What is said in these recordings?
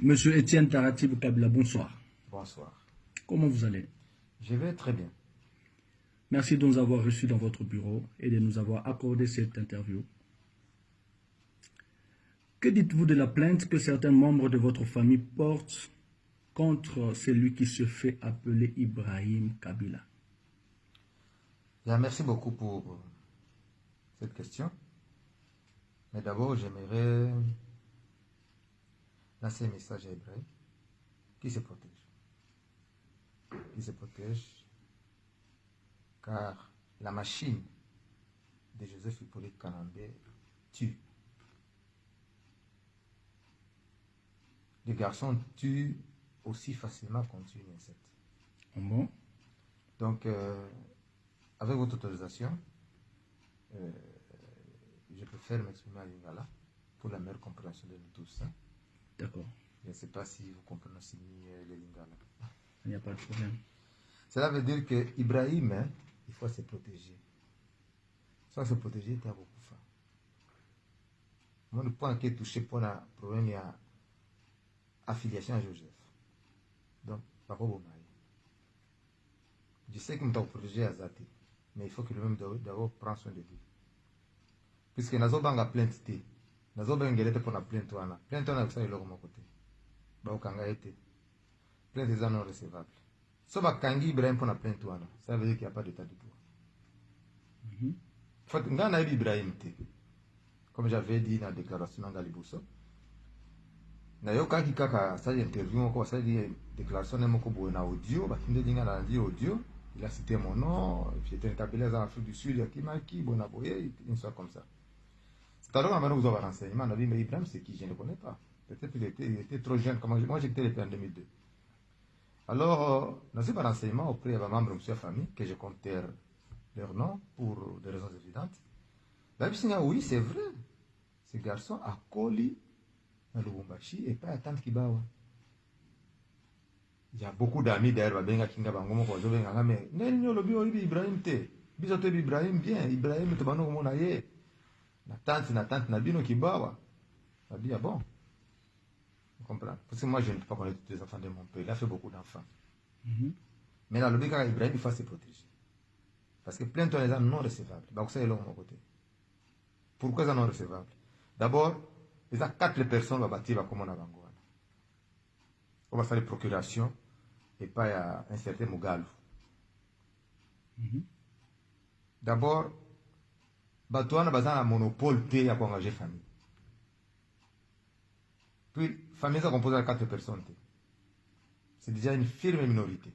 Monsieur Étienne Taratib Kabila, bonsoir. Bonsoir. Comment vous allez? Je vais très bien. Merci de nous avoir reçus dans votre bureau et de nous avoir accordé cette interview. Que dites-vous de la plainte que certains membres de votre famille portent contre celui qui se fait appeler Ibrahim Kabila? Bien, merci beaucoup pour cette question. Mais d'abord, j'aimerais lancer un message à Ibrahim qui se protège. Qui se protège car la machine de Joseph Hippolyte Kanambe tue. Les garçons tuent aussi facilement qu'on tue une insecte. Bon. Donc, avec votre autorisation, je préfère m'exprimer à Lingala pour la meilleure compréhension de nous tous. Hein. D'accord. Je ne sais pas si vous comprenez aussi les Lingala. Il n'y a pas de problème. Cela veut dire que Ibrahim, hein, il faut se protéger. Soit se protéger, il y a beaucoup de fois. Moi, le point qui est touché pour le problème, il y a affiliation à Joseph. Donc, pas pour marier. Je sais que je dois protéger à Zati, mais il faut que lui-même d'abord prenne soin de lui. Puisque nazo banga plainte te, nazo banga gelete pour la plainte wana. Plainte wana ça il est mon côté. Ba okanga été. Plainte est non recevable. So ba kangi Ibrahim pour la plainte wana, ça veut dire qu'il n'y a pas d'état de droit. Faut ngana Ibrahim te. Comme j'avais dit dans la déclaration dans Liboso. Na yo kaki kaka ça interview ko ça dit déclaration moko boye na audio, ba kinde dinga na dit audio. Il a cité mon nom, j'étais interpellé en Afrique du Sud, Kimaki, Bonaboye, une histoire comme ça. C'est alors que vous avez un renseignement, on a dit, mais Ibrahim, c'est qui? Je ne le connais pas. Peut-être qu'il était trop jeune, moi j'étais en 2002. Alors, nous avons un renseignement auprès de membres de ma famille, que je compte taire leur nom pour des raisons évidentes. La vie, oui, c'est vrai. Ce garçon a collé dans le Lubumbashi et pas à Tante Kibawa. Il y a beaucoup d'amis d'ailleurs, benga kinga bangomo ko zobenga ngame nenyo lobi oyibi Ibrahim te biso to Ibrahim bien Ibrahim to bano mona ye na tante na bino kibawa na bien bon vous comprenez parce que moi je ne peux pas connaître tous les enfants de mon père, il a fait beaucoup d'enfants. Mais là lobi ka Ibrahim il faut se protéger parce que plein de gens non recevables donc ça est là mon côté. Pourquoi ça non recevable? D'abord il y a 4 personnes va bâtir comme on a bango on va faire des procurations et pas à un certain Mugalu. D'abord, Batouana a un monopole à engager famille. Puis, famille est composée de 4 personnes. C'est déjà une firme minorité.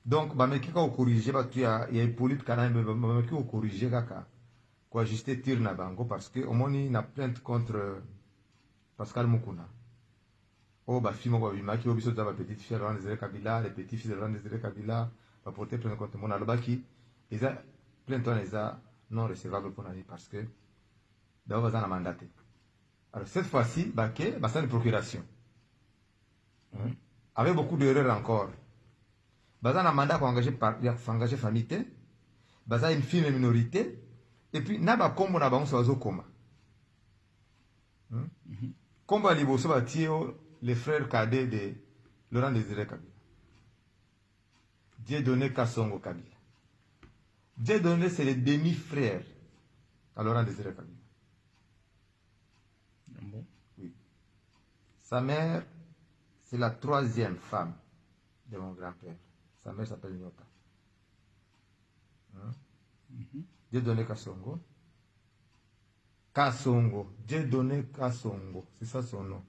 Donc, il faut corriger, il y a une politique qui faut corriger, pour ajuster tir na bango parce que au moins il y a plainte contre Pascal Mukuna. Oh, bah, fille, moi, qui obiso de la petite fille de Désiré Kabila, les petits fils de Désiré Kabila, va porter plainte contre mon albaki. Ils ont plainte non recevable pour l'année parce que d'abord, ils ont mandaté. Alors, cette fois-ci, c'est une procuration. Avec beaucoup d'erreurs encore. Ils ont un mandat pour engager famille, ils ont une firme minorité, et puis, n'a pas comme on a besoin de coma. Comme on a dit, les frères cadets de Laurent Désiré Kabila. Dieudonné Kassongo Kabila. Dieudonné, c'est le demi-frère à Laurent Désiré Kabila. Oui. Sa mère, c'est la 3e femme de mon grand-père. Sa mère s'appelle Nyota. Dieudonné Kassongo. Kassongo. Dieudonné Kassongo. C'est ça son nom.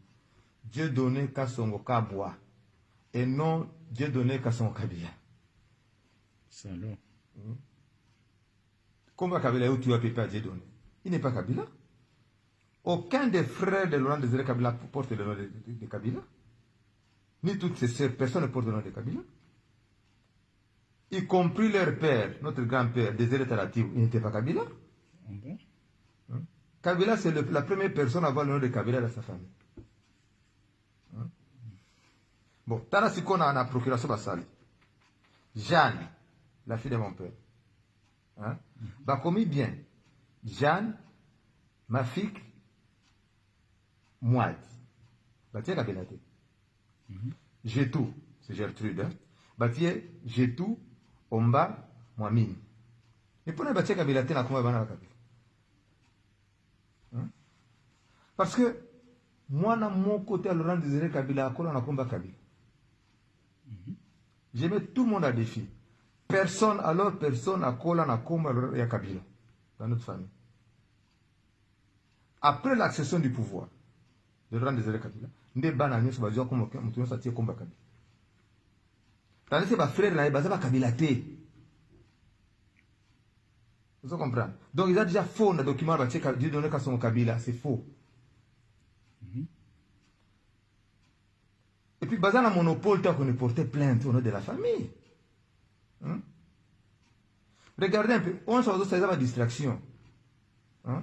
Dieudonné Kassongo Kabwa et non Dieudonné Kassongo Kabila. Salut. Comment Kabila est où tu as pépé à Dieudonné? Il n'est pas Kabila. Aucun des frères de Laurent Désiré Kabila porte le nom de Kabila. Ni toutes ces sœurs, personne ne porte le nom de Kabila. Y compris leur père, notre grand-père, Désiré Taratib, il n'était pas Kabila. Kabila, c'est la première personne à avoir le nom de Kabila dans sa famille. Bon, tana si qu'on a la procuration basale. Jeanne, la fille de mon père. Bah, commis bien. Jeanne, ma fille, Mouad. Batie Kabila te. J'ai tout, c'est Gertrude. Hein? Batie, j'ai tout, Omba, Mouamine. Et pour ne batie Kabila te, na kuma bana Kabila. Hein? Parce que moi, dans mon côté, à Laurent Désiré Kabila, à Kola, na Komba Kabila. Je mets tout le monde à défi. Personne, alors personne, à Kola, na Komba, ya Kabila, dans notre famille. Après l'accession du pouvoir de Laurent Désiré Kabila, nde bana nyonso bazwa comme mutu nyonso atie Komba Kabila. Tandis que ba frère na baza ba Kabila te. Vous comprenez? Donc ils ont déjà faux dans le document Dieu donné qu'à son Kabila, c'est faux. Et puis basé dans le monopole, tant qu'on est porté plainte au nom de la famille. Hein? Regardez un peu, on se voit ça distraction. Hein?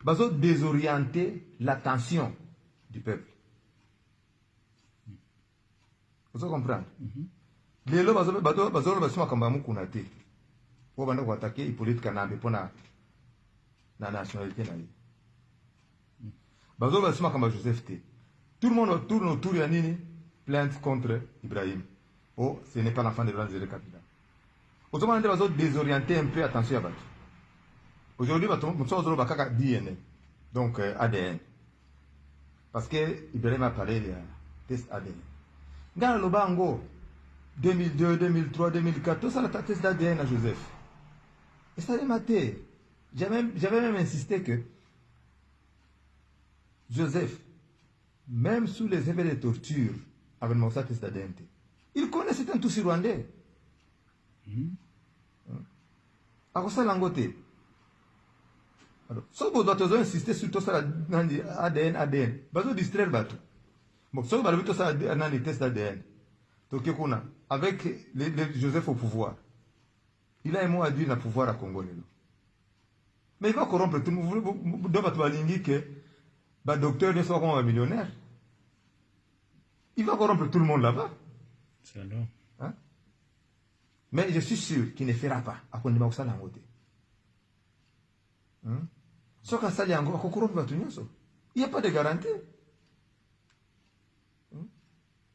Bazo désorienter l'attention du peuple. Vous comprenez? Les lois bazo basuma kambamu kunate. Pour bande attaquer Hippolyte Kanambe pour la nationalité na. Bazo basuma kamba Joseph T. Tout le monde tourne autour de Nini, plainte contre Ibrahim. Oh, ce n'est pas l'enfant de Laurent Désiré Kabila. Autrement dit, bazo désorienter un peu attention à Bato. Aujourd'hui, nous sommes dans le DNA, donc ADN. Parce que Ibrahim a parlé de test ADN. Dans le Bango, 2002, 2003, 2004, tout ça, le test d'ADN à Joseph. Et ça a maté. J'avais même insisté que Joseph, même sous les effets de torture, avec mon test d'ADN, il connaissait un tout sur Rwandais. À quoi ça l'angoté? Alors, si vous doit insister sur tout ça, ADN, vous distraire bateau. Donc, si vous avez tout ça dans les tests d'ADN, avec Joseph au pouvoir, il a un mot à dire dans le pouvoir à Congo. Mais il va corrompre tout le monde. Vous devez dire que le docteur ne soit pas un millionnaire. Il va corrompre tout le monde là-bas. C'est alors. Hein? Mais je suis sûr qu'il ne fera pas à cause de ça dans côté. Ce qu'on s'allie encore, il n'y a pas de garantie.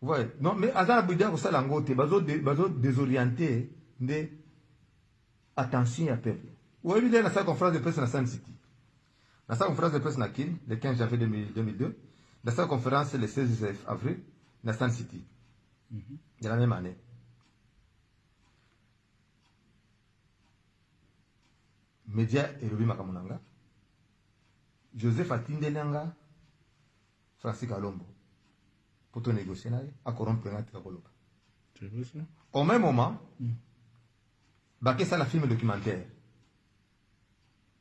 Vous voyez? Non, mais Azar Boudia, ça l'a ngoté, bazo désorienté, de attention à peuple. Vous voyez, il y a une conférence de presse dans Sun City. Dans sa conférence de presse dans Kin, le 15 janvier 2002, dans sa conférence le 16 avril, dans Sun City. De la même année. Média et Ruby Makamunanga. Joseph Atindelanga, Francis Kalombo. Pour te négocier, à corrompre un Tikakoloba. C'est vrai ça? Au même moment, Baké ça la film documentaire.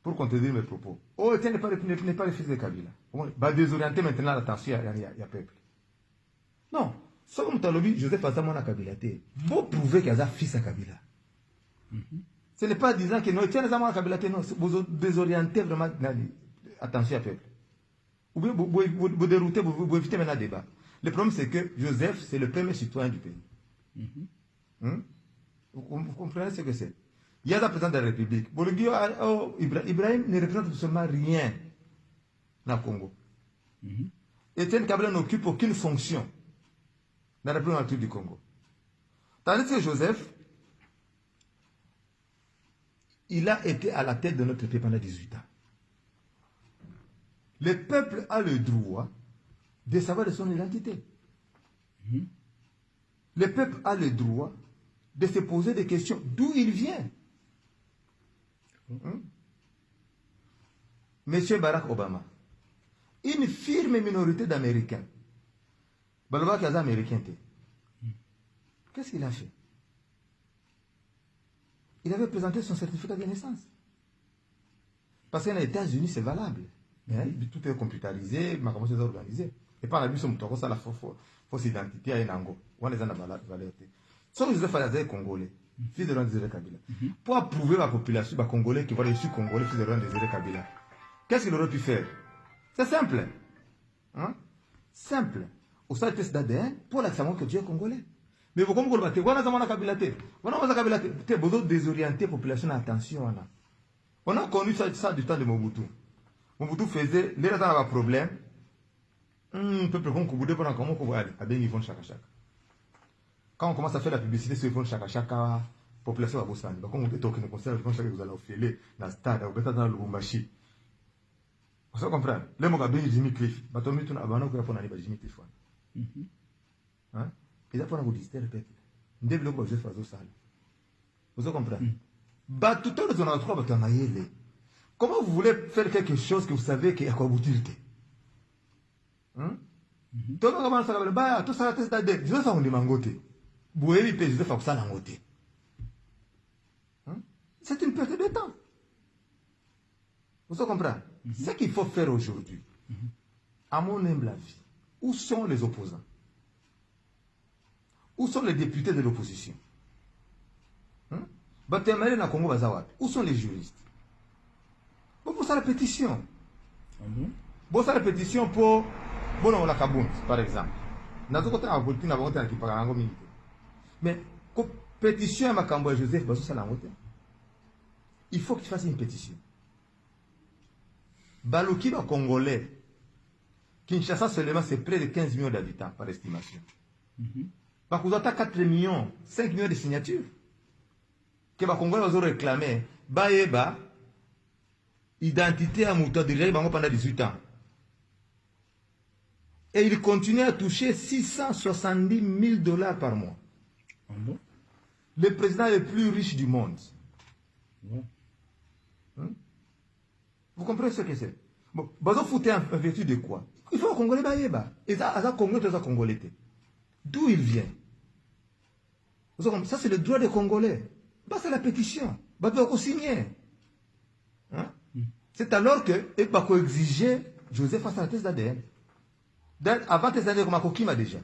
Pour contredire mes propos. Oh, tiens, n'est pas le fils de Kabila. Va désorienter maintenant l'attention, il y a peuple. Non. Ce comme tu as dit, Joseph Azamona Kabila, vous prouvez qu'il y a un fils à Kabila. Ce n'est pas disant que non, tiens, Azamona Kabila, non, vous désorientez vraiment attention à peuple. Vous déroutez, vous évitez maintenant le débat. Le problème, c'est que Joseph, c'est le premier citoyen du pays. Vous comprenez ce que c'est? Il y a la présidente de la République. Ibrahim ne représente absolument rien dans le Congo. Etienne Kabila n'occupe aucune fonction dans la République du Congo. Tandis que Joseph, il a été à la tête de notre pays pendant 18 ans. Le peuple a le droit de savoir de son identité. Le peuple a le droit de se poser des questions d'où il vient. Monsieur Barack Obama, une firme minorité d'Américains, qu'est-ce qu'il a fait? Il avait présenté son certificat de naissance. Parce qu'aux États-Unis, c'est valable. Tout est computérisé, ma commencé à organiser. Et par la mission, ça la fausse identité à Enango. On est en valeur. Sauf que Joseph Falazaï Congolais, fils de Laurent Désiré Kabila. Pour approuver la population, les Congolais qui voient je suis Congolais, fils de Laurent Désiré Kabila. Qu'est-ce qu'il aurait pu faire? C'est simple. Simple. Au sein du test d'ADN, pour l'accent que Dieu est Congolais. Mais vous comprenez, on a Kabila. On a Kabila. Tu as besoin de désorienter la population. Attention. On a connu ça du temps de Mobutu. Mobutu faisait, les gens avaient un problème, Peuple comme Kouboudé, pendant comment on va aller à bien Yvonne Chaka Chaka. Quand on commence à faire la publicité sur Yvonne Chaka Chaka, population va vous s'en dire. Quand on est au concert, Yvonne Chaka vous allez offrir dans le stade, vous êtes dans le Lubumbashi. Vous comprenez? Les mots bien Jimmy Cliff. Batomi tout n'abandonne que pour aller Jimmy Cliff. Hein? Ils apprennent à vous dire répète. Nous devons Joseph Fazo Sal. Vous comprenez? Bah tout à l'heure on a trois batamayele. Comment vous voulez faire quelque chose que vous savez qu'il y a quoi vous dire? Tout le monde va bah tout ça test d'ade. Joseph a on demangote. Bouéli pe Joseph a ça langote. C'est une perte de temps. Vous comprenez? Ce qu'il faut faire aujourd'hui, à mon humble avis, où sont les opposants? Où sont les députés de l'opposition? Où sont les juristes? Pour ça la pétition. Pour ça la pétition pour la Kaboun, par exemple. Mais pétition à Makambo et Joseph, il faut qu'il fasse une pétition. Balouki va congolais. Kinshasa seulement c'est près de 15 millions d'habitants par estimation. Parce que vous avez 4 millions, 5 millions de signatures. Que les Congolais ont réclamé, identité à Mouta de pendant 18 ans. Et il continue à toucher 670 000 dollars par mois. Le président le plus riche du monde. Vous comprenez ce que c'est? Bon, vous foutez en vertu de quoi? Il faut un Congolais baïeba. Et ça, Congolais. D'où il vient? Ça, c'est le droit des Congolais. C'est la pétition. Vous doit signer. C'est alors que Ebako exigeait Joseph face à la thèse d'ADN. Avant thèse d'ADN, comme Kima déjà.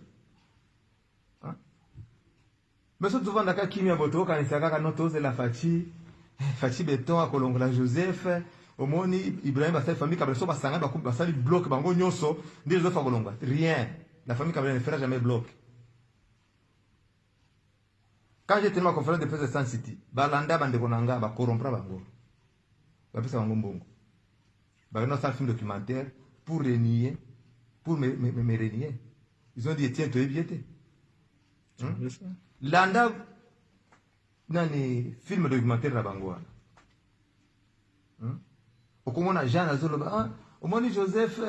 Mais ce souvent, dans Kimi a voté, quand il s'est dit la Fachi Béton, à Kolongola Joseph, au Moni, Ibrahim, sa famille, Kabreso, Basanga, Basali, bloc, Bango, Nyoso, dit Joseph à Kolonga. Rien. La famille Kabreso ne fera jamais bloc. Quand j'étais dans ma conférence de presse de Sun City, Balanda, Bandekonanga, Bakorompra, Bango. Bapisa Bango Mbongo. Bagano, c'est un film documentaire pour renier, pour me renier. Ils ont dit, tiens, tu es biété. Landa, dans les films documentaires, Bango. Au comment Jean Azoloba, au Moni Joseph,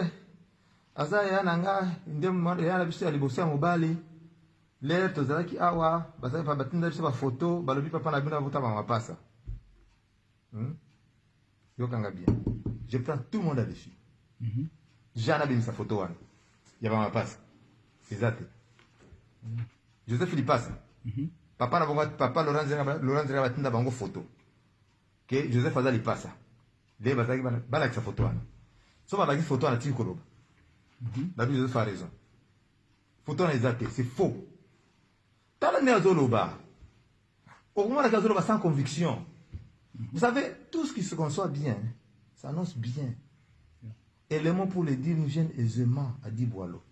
Azaya Nanga, Indem, Yana Bissi, Alibosia Mobali. L'air tozalaki awa basali pa batinda biso ba photo balobi papa na bino vota ba pasa. Yokanga bien. Je prends tout le monde à dessus. Jana bin sa photo wana. Ya ba pasa. C'est ça. Joseph il passe. Papa na bonga papa Laurent Zera batinda bango photo. Que Joseph azali pasa. Les basali bana sa photo wana. So ba bagi photo na tikoloba. David Joseph a raison. Photo na exacté, c'est faux. Au moins, la sans conviction. Vous savez, tout ce qui se conçoit bien, ça annonce bien. Et les mots pour le dire nous gênent aisément à dire Boilo.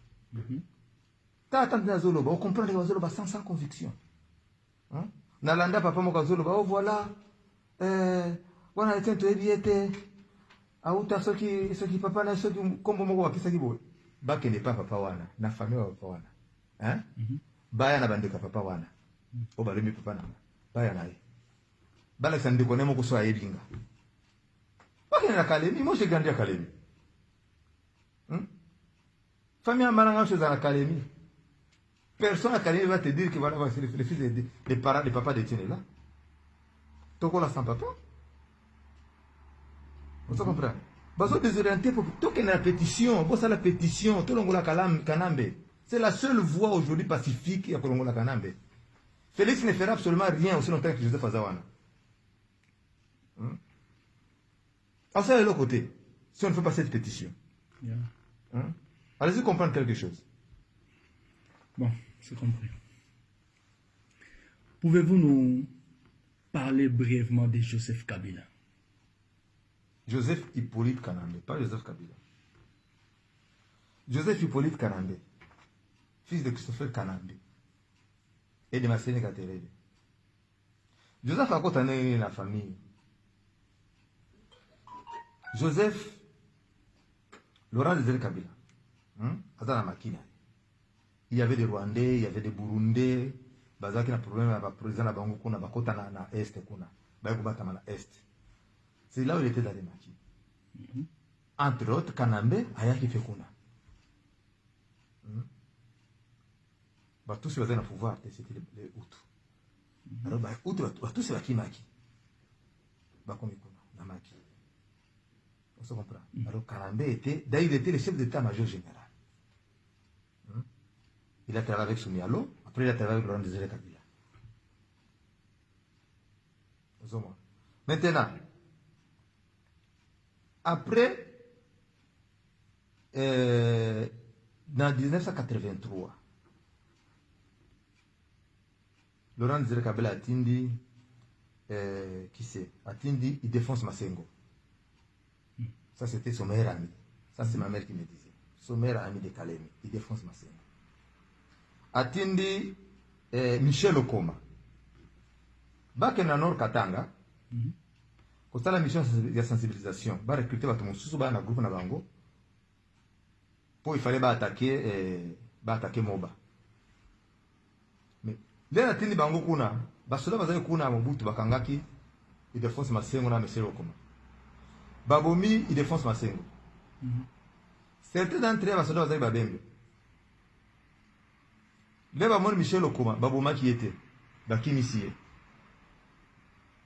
On comprend les Zoloba sans conviction. Nalanda papa moka Zoloba, oh voilà, on a été ébiété. Aouta ceux qui papa na ceux qui comme moko wakisa kibo. Bake n'est pas papa wana, na famille wa papa wana. Hein? Baya na bandeka papa wana. O balemi papa na. Baya na ye. Bala sande kone moko so ayebinga. Bake na Kalemi, moi j'ai grandi à Kalemi. Famille amaranga chose à Kalemi. Personne à Kalemi va te dire que voilà c'est le fils des parents des papas de Tiene là. Toko la sans papa. Vous comprenez? Baso désorienté pour tout que la pétition, bossa la pétition, tout l'ongola Kanambe. C'est la seule voie aujourd'hui pacifique à Kolongola Kanambe. Félix ne fera absolument rien aussi longtemps que Joseph Azawana. Alors ça, de l'autre côté, si on ne fait pas cette pétition, allez-y comprendre quelque chose. Bon, c'est compris. Pouvez-vous nous parler brièvement de Joseph Kabila? Joseph Hippolyte Kanambe, pas Joseph Kabila. Joseph Hippolyte Kanambe, fils de Christopher Kanambe et de Massene Katerede. Joseph a côtoyé la famille. Joseph, Laurent Désiré Kabila, aza na makina. Il y avait des Rwandais, il y avait des Burundais, bazaki na problème na président na bango kuna bakota na est kuna. Ba ko batama na est. C'est là où il était dans les maquis. Entre autres Kanambe ayaki fait kuna. Bah tous ceux qui ont le pouvoir, c'était les Hutus. Alors bah Hutus tous ceux qui maki. Bah comme kuna na maki. On se comprend. Alors Kanambe était, d'ailleurs il était le chef d'état-major général. Il a travaillé avec Soumialo, après il a travaillé avec Laurent Désiré Kabila. Maintenant, après, dans 1983, Laurent Désiré Kabila a dit, qui c'est, a dit, il défonce Masengo. Ça c'était son meilleur ami. Ça c'est ma mère qui me disait. Son meilleur ami de Kalemi, il défonce Masengo. Atindi Michel Okoma. Bake na Nord Katanga. Kostala mission de sensibilisation. Ba recruter batu mususu ba na groupe na bango. Po il fallait ba attaquer Moba. Mais là atindi bango kuna, ba sola bazali kuna Mobutu bakangaki, il défonce Masengo na Michel Okoma. Babomi il défonce Masengo. Certains d'entre eux ba sola bazali babembe. Leba mon Michel Okoma, baboma qui était, bakimisi.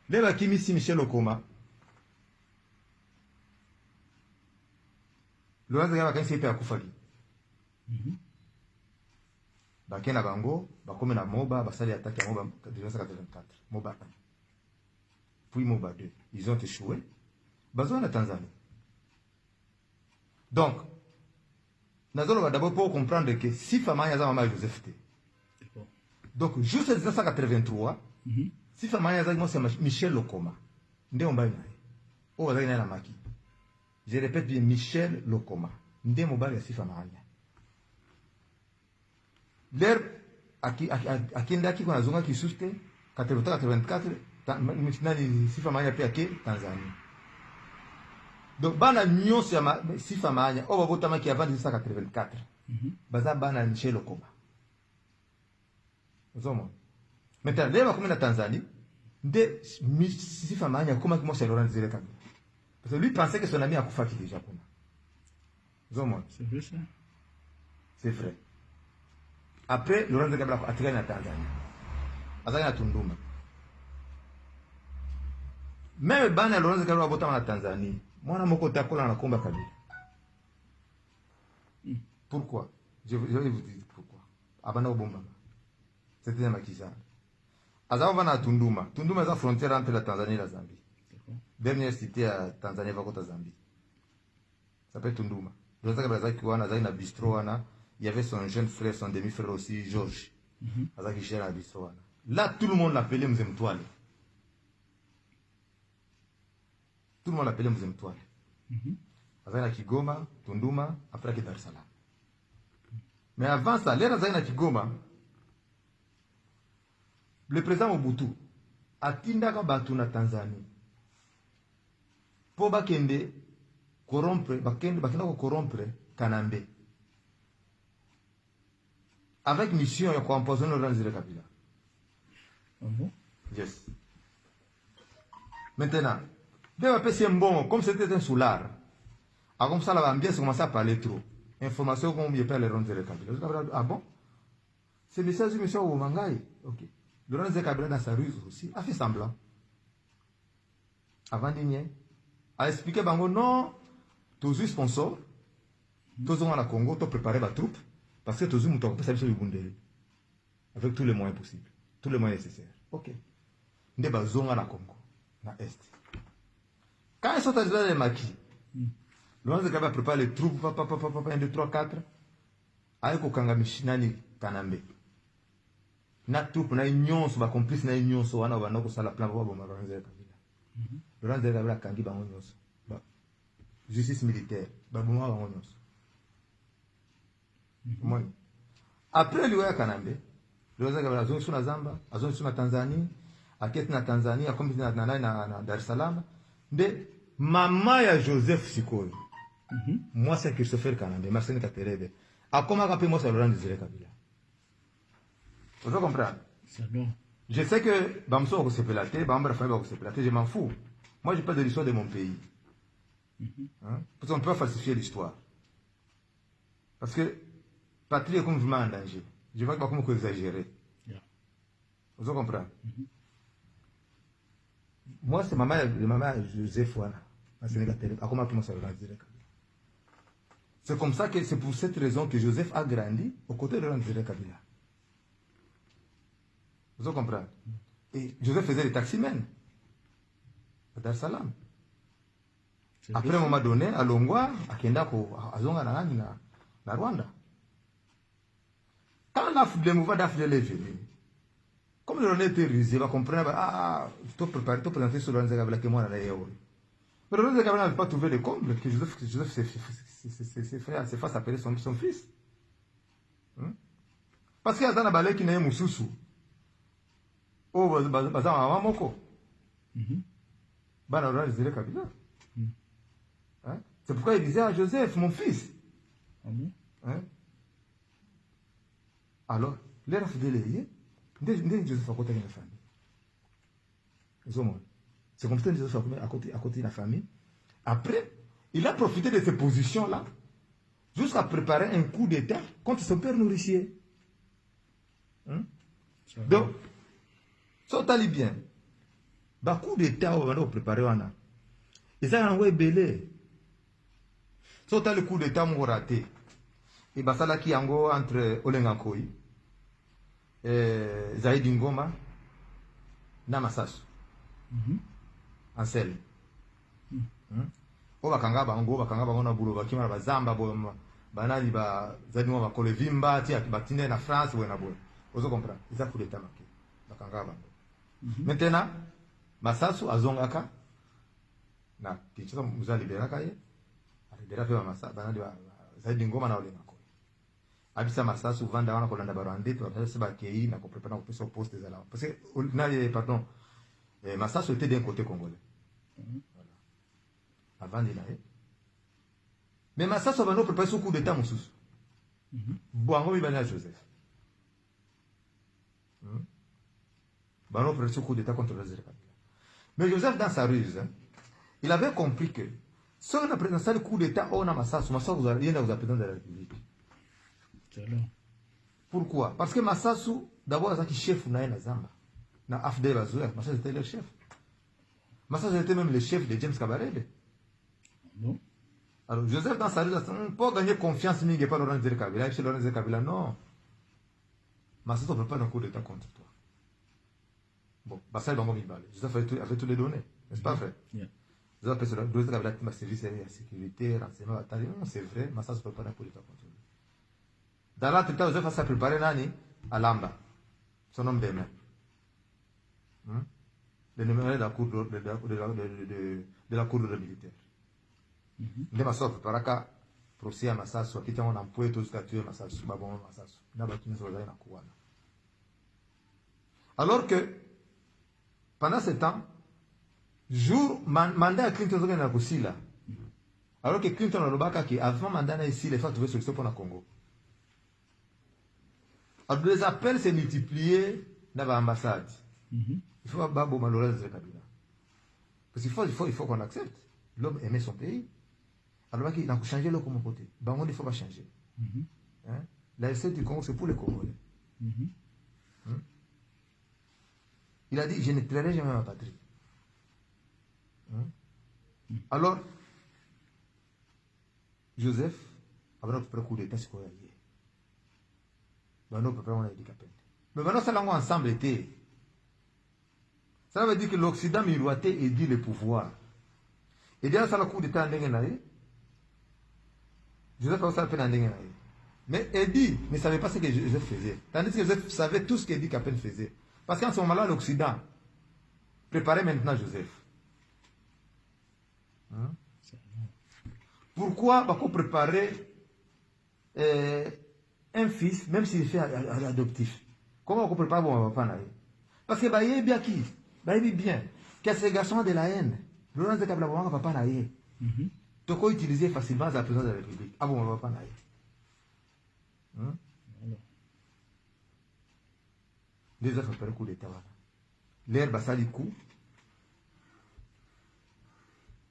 Leba kimisi Michel Okoma. Le reste gaba kanisi pe akufaki. Bakena bango, bakome na Moba, basali attaque à Moba en 1984. Moba 1. Puis Moba 2. Ils ont échoué. Bazo na Tanzanie. Donc, nazolo va d'abord pour comprendre que si Famaya za mama Joseph te. Donc, juste en 1983, si Famaya Zagmo c'est Michel Okoma. Nde ombaye nae. O wazaki nae na maki. Je répète bien, Michel Okoma. Nde mobali ya si Famaya. L'air, akindaki kwa nazonga kisuste, 84, nani si Famaya pe ake, Tanzanie. Donc, bana nyonso ya si Famaya, o babotama ki avant 1984. Baza bana Michel Okoma. Maintenant, là, comme en Tanzanie, si Famanya, comment moi c'est Laurent Désiré Kabila. Parce que lui pensait que son ami a Koufaki déjà. C'est vrai ça? C'est vrai. Après, Laurent Désiré Kabila a tiré en Tanzanie. Azali na Tunduma. Même bana Laurent Désiré Kabila a voté en Tanzanie. Moi, je suis takola na komba Kabila. Pourquoi? Je vais vous dire pourquoi. Abana Obomba. C'était un maquisage. Azava na Tunduma. Tunduma est la frontière entre la Tanzanie et la Zambie. Dernière cité à Tanzanie, va Zambie. Ça s'appelle Tunduma. Il y avait son jeune frère, son demi-frère aussi, Georges. Là, tout le monde l'appelait Mzemtouale. Tout le monde l'appelait Mzemtouale. Azana Kigoma, Tunduma, après Dar es Salaam. Mais avant ça, l'air Azana Kigoma, le président Mobutu a tindaka batu na Tanzanie. Po bakende corrompre, bakenda ko corrompre Kanambe. Avec mission ya empoisonner Laurent Désiré Kabila. Yes. Maintenant, dès que c'est bon, comme c'était un soulard, a comme ça la ambiance commence à parler trop. Information comme il perd Laurent Désiré Kabila. Ah bon? C'est le message du monsieur Oumangaï. OK. Laurent Désiré Kabila dans sa ruse aussi a fait semblant. Avant dernier, a expliqué bango non, tous les sponsors, tous les Congo, tous préparer la troupe, parce que tous les gens ont le Bundere. Avec tous les moyens possibles, tous les moyens nécessaires. OK. Nous avons la Congo, dans l'Est. Quand ils sont arrivés dans les maquis, Laurent Désiré Kabila prépare les troupes, 1, 2, 3, 4, avec Okanga Mishinani Kanambe. Na troupe na nyonso ba complice na nyonso wana bana ko sala plan ba Laurent Désiré Kabila. Laurent Désiré Kabila kangi bango nyonso. Ba justice militaire ba boma bango nyonso. Après lui ya Kanambe, Laurent Désiré Kabila azongi suna Zamba, azongi suna Tanzanie, aketi na Tanzanie, akombi na Dar es Salaam, nde mama ya Joseph Sikoyo. Moi, c'est Christopher Kanambe, Marcel Katerebe. À comment rappeler moi, c'est Laurent Désiré Kabila. Vous comprenez? C'est bon. Je sais que Bamso va se pélater, Bamba va se pélater, je m'en fous. Moi, je parle de l'histoire de mon pays. Hein? Parce qu'on ne peut pas falsifier l'histoire. Parce que patrie est comme vraiment en danger. Je ne vois pas comment exagérer. Yeah. Vous comprenez? Moi, c'est maman Joseph Wana. C'est comme ça que c'est pour cette raison que Joseph a grandi aux côtés de Laurent Désiré Kabila. Vous comprenez? Et Joseph faisait les taximens à Dar es Salaam. Après, à un moment donné, à Longwa, à Kendako, à Zonga na Rwanda. Quand le mouvement d'Afrique est venu, comme le était risé, on comprenait, il faut préparer, il faut présenter sur Laurent Désiré Kabila que moi, on a eu. Mais Laurent Désiré Kabila n'avait pas trouvé le comble que Joseph s'est fait appeler son fils. Parce qu'il y a un balai qui n'est pas Moussoussou. Oh, baza maman moko. Bana Laurent Désiré Kabila. C'est pourquoi il disait à Joseph, mon fils. Alors, l'air a fait délayer. Joseph a côté de la famille. C'est comme ça que Joseph a à côté de la famille. Après, il a profité de ces positions-là jusqu'à préparer un coup d'État contre son père nourricier. Donc, ça t'allait bien. Le coup d'État, on va préparer. Et ça, on va belé. Ça, le coup d'État, on va rater. Et ça, là, qui est entre Olengakoy, Zaïdi Ngoma, Namasasu, Ansel. O bakanga bango na bulo bakima bazamba banali ba zadi mo bakole vimba ti batine na France ou na boy. Ozo comprendre. Ils a coup d'état marqué. Bakanga bango. Maintenant, Masasu azongaka na kichisa muza liberaka ye. Alibera pe Masasu banali ba Zaidi Ngoma na ole ngako. Abisa Masasu vanda wana kolanda barande to abisa ba kei na ko prépare na ko pesa poste za là. Parce que pardon, Masasu était d'un côté congolais. Avant de l'aller. Mais Masasu va nous préparer ce coup d'état, mon sous. Boango il va aller à Joseph. Va nous préparer ce coup d'état contre les Kabila. Mais Joseph, dans sa ruse, il avait compris que si on a présenté le coup d'état, on a Masasu vous allez vous appeler dans la République. Pourquoi? Parce que Masasu, d'abord, c'est chef na Zamba. Na AFD Bazouer, Masasu était le chef. Masasu était même le chef de James Kabarebe. Non. Alors, Joseph, dans sa rue, pour gagner confiance, il n'y a pas Laurent Désiré Kabila. Chez Laurent Désiré Kabila, non. Masasu ne peut pas un coup d'état contre toi. Bon, Bassal Bango Mibale. Joseph avait tous les données. N'est-ce pas vrai? Joseph a fait Désiré Kabila, ma service de sécurité, renseignement, non, c'est vrai. Masasu ne peut pas un coup d'état contre lui. Dans l'entretien, Joseph a préparé Nani à Lamba, son homme des mains. Le numéro de la cour de la cour de militaire. Nde Masasu préparaka procès à Masasu akita on employé tous jusqu'à tuer Masasu babon Masasu na bakini zoza na kuwana. Alors que pendant ce temps jour mandat Clinton zoga na kusila. Alors que Clinton alobaka ki avant mandat na ici les fois trouver solution pour le Congo. Alors les appels se multiplier dans l'ambassade. Il faut pas Laurent Désiré Kabila. Parce qu'il faut qu'on accepte. L'homme aimait son pays. Alors il a changé le Congo côté. Bango il faut pas changer. La recette du Congo c'est pour les Congolais. Il a dit je ne trahirai jamais ma patrie. Alors Joseph avait notre coup d'état c'est quoi hier. Nous préparons les handicapés. Mais maintenant ça l'ango ensemble était. Ça veut dire que l'Occident miroitait et dit le pouvoir. Et déjà ça le coup d'état en naïe. Joseph a aussi appelé en naïe. Mais Edi ne savait pas ce que Joseph faisait. Tandis que Joseph savait tout ce qu'Edi Capel faisait. Parce qu'en ce moment-là, l'Occident préparait maintenant Joseph. Pourquoi on préparer un fils, même s'il est adoptif? Comment on prépare mon papa? Parce que il est bien qui? Il est bien. Qu'est-ce que c'est garçon de la haine? Laurent Désiré Kabila papa naïe. Tu peux utiliser facilement la présidence de la République. Ah bon, on ne va pas naïf. Les autres préparent le coup d'État. L'air bassa du coup.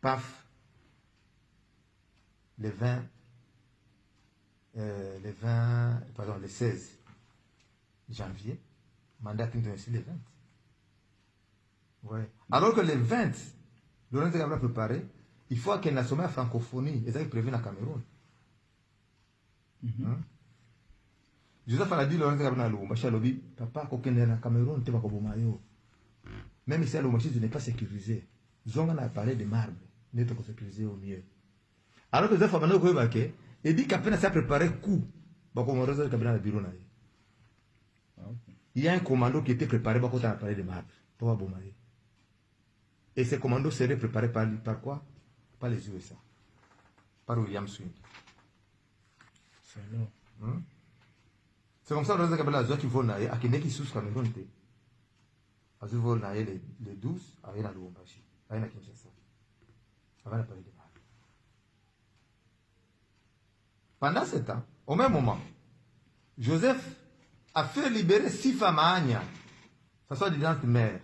Paf. Le 16 janvier. Mandat Clinton aussi le 20. Ouais. Alors que le 20, Laurent Kabila a préparé, il faut que la sommet francophonie, ils avaient prévu dans le Cameroun. Joseph a dit Laurent Kabila a dit, papa, quand on est dans le Cameroun, tu vas au même ici à l'Omachi, tu n'es pas sécurisé. Zonga a parlé de marbre, n'est pas sécurisé au mieux. Alors que Joseph a dit, il dit qu'à peine ça a préparé coup, il y a un commando qui était préparé quand on a parlé de marbre. Et ce commando serait préparé par quoi? Par les USA. Par William Swing. C'est comme ça que Laurent Kabila a dit qu'il faut naïe, à qui sous Cameroun. Il faut naïe les 12, à la Lubumbashi, à la Kinshasa. Avant de parler de marbre. Pendant ce temps, au même moment, Joseph a fait libérer 6 femmes à Agna. Ça soit des gens de mère.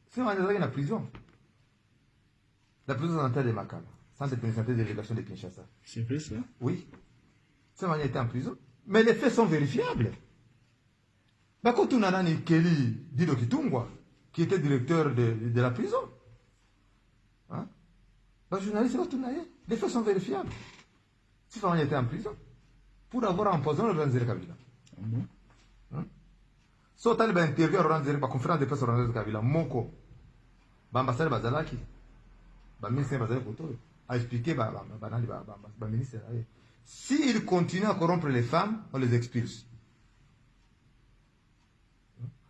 C'est dans la prison. La prison centrale de Makala. Centre de pénitentiaire de délégation de Kinshasa. C'est vrai ça? Oui. C'est manière était en prison. Mais les faits sont vérifiables. Bakotu Nanani Kelly Dido Kitungwa, qui était directeur de la prison. Hein? Le journaliste va tout naïe. Les faits sont vérifiables. Si Famani était en prison, pour avoir empoisonné Laurent Kabila. So tali ba interview Laurent Kabila, conférence de presse Laurent Kabila, Moko, l'ambassadeur Bazalaki, le ministre Bazalaki Koto, a expliqué le ministre. S'il continue à corrompre les femmes, on les expulse.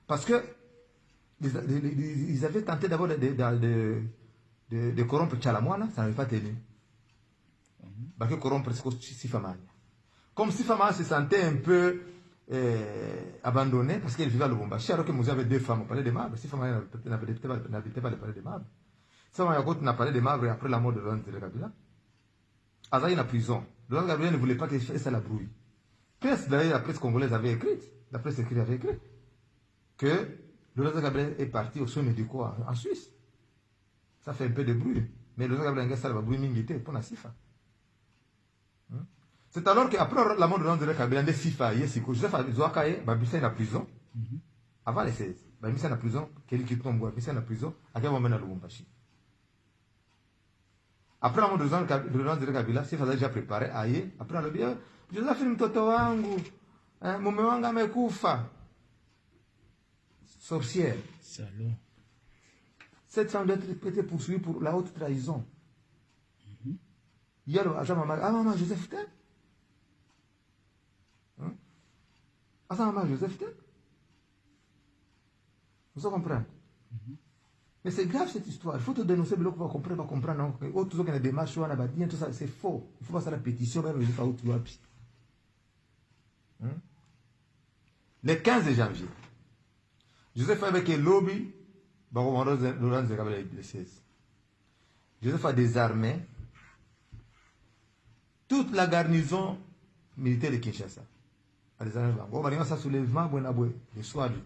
Parce que ils avaient tenté d'abord de corrompre Tchalamouana, ça n'avait pas tenu. Parce que corrompre Sifamania. Comme Sifamania se sentait un peu abandonné, parce qu'elle vivait à Lubumbashi, alors que nous avions 2 femmes, on parlait de marbre. Sifamania n'habitait pas le palais de marbre. Sifamania n'a parlé de marbre après la mort de Laurent Kabila. Azaï en prison. Laurent Kabila ne voulait pas qu'il fasse la brouille. D'ailleurs, la presse congolaise avait écrit, la presse écrite avait écrit, que Laurent Kabila est parti au soins médicaux en Suisse. Ça fait un peu de bruit. Mais Laurent Kabila n'a pas de bruit mingité pour la Sifa. C'est alors qu'après la mort de Laurent Kabila, il y a Sifa, il y a Siko. Joseph Zouakaye, il est en prison. Avant les 16. Il est en prison, Kelly Kitombo, il est en prison, à quel moment il est à Lubumbashi. Après la mort de Laurent Kabila, Sifa a déjà préparé, aïe, après on a dit, Joseph ni mtoto wangu, mume wangu amekufa. Sorcière. Salaud. Cette femme doit être poursuivie pour la haute trahison. Il y a le agent maman, maman Joseph Ten. Maman Joseph Ten. Vous comprenez? Mais c'est grave cette histoire. Il faut te dénoncer, mais on va comprendre. Tout ce qui est démarche, tout ça, c'est faux. Il faut passer la pétition, même Joseph Aoutuapi. Le 15 janvier, Joseph avec le lobby, Laurent Kabila est blessé. Joseph a désarmé toute la garnison militaire de Kinshasa. On va dire ça soulèvement le soir du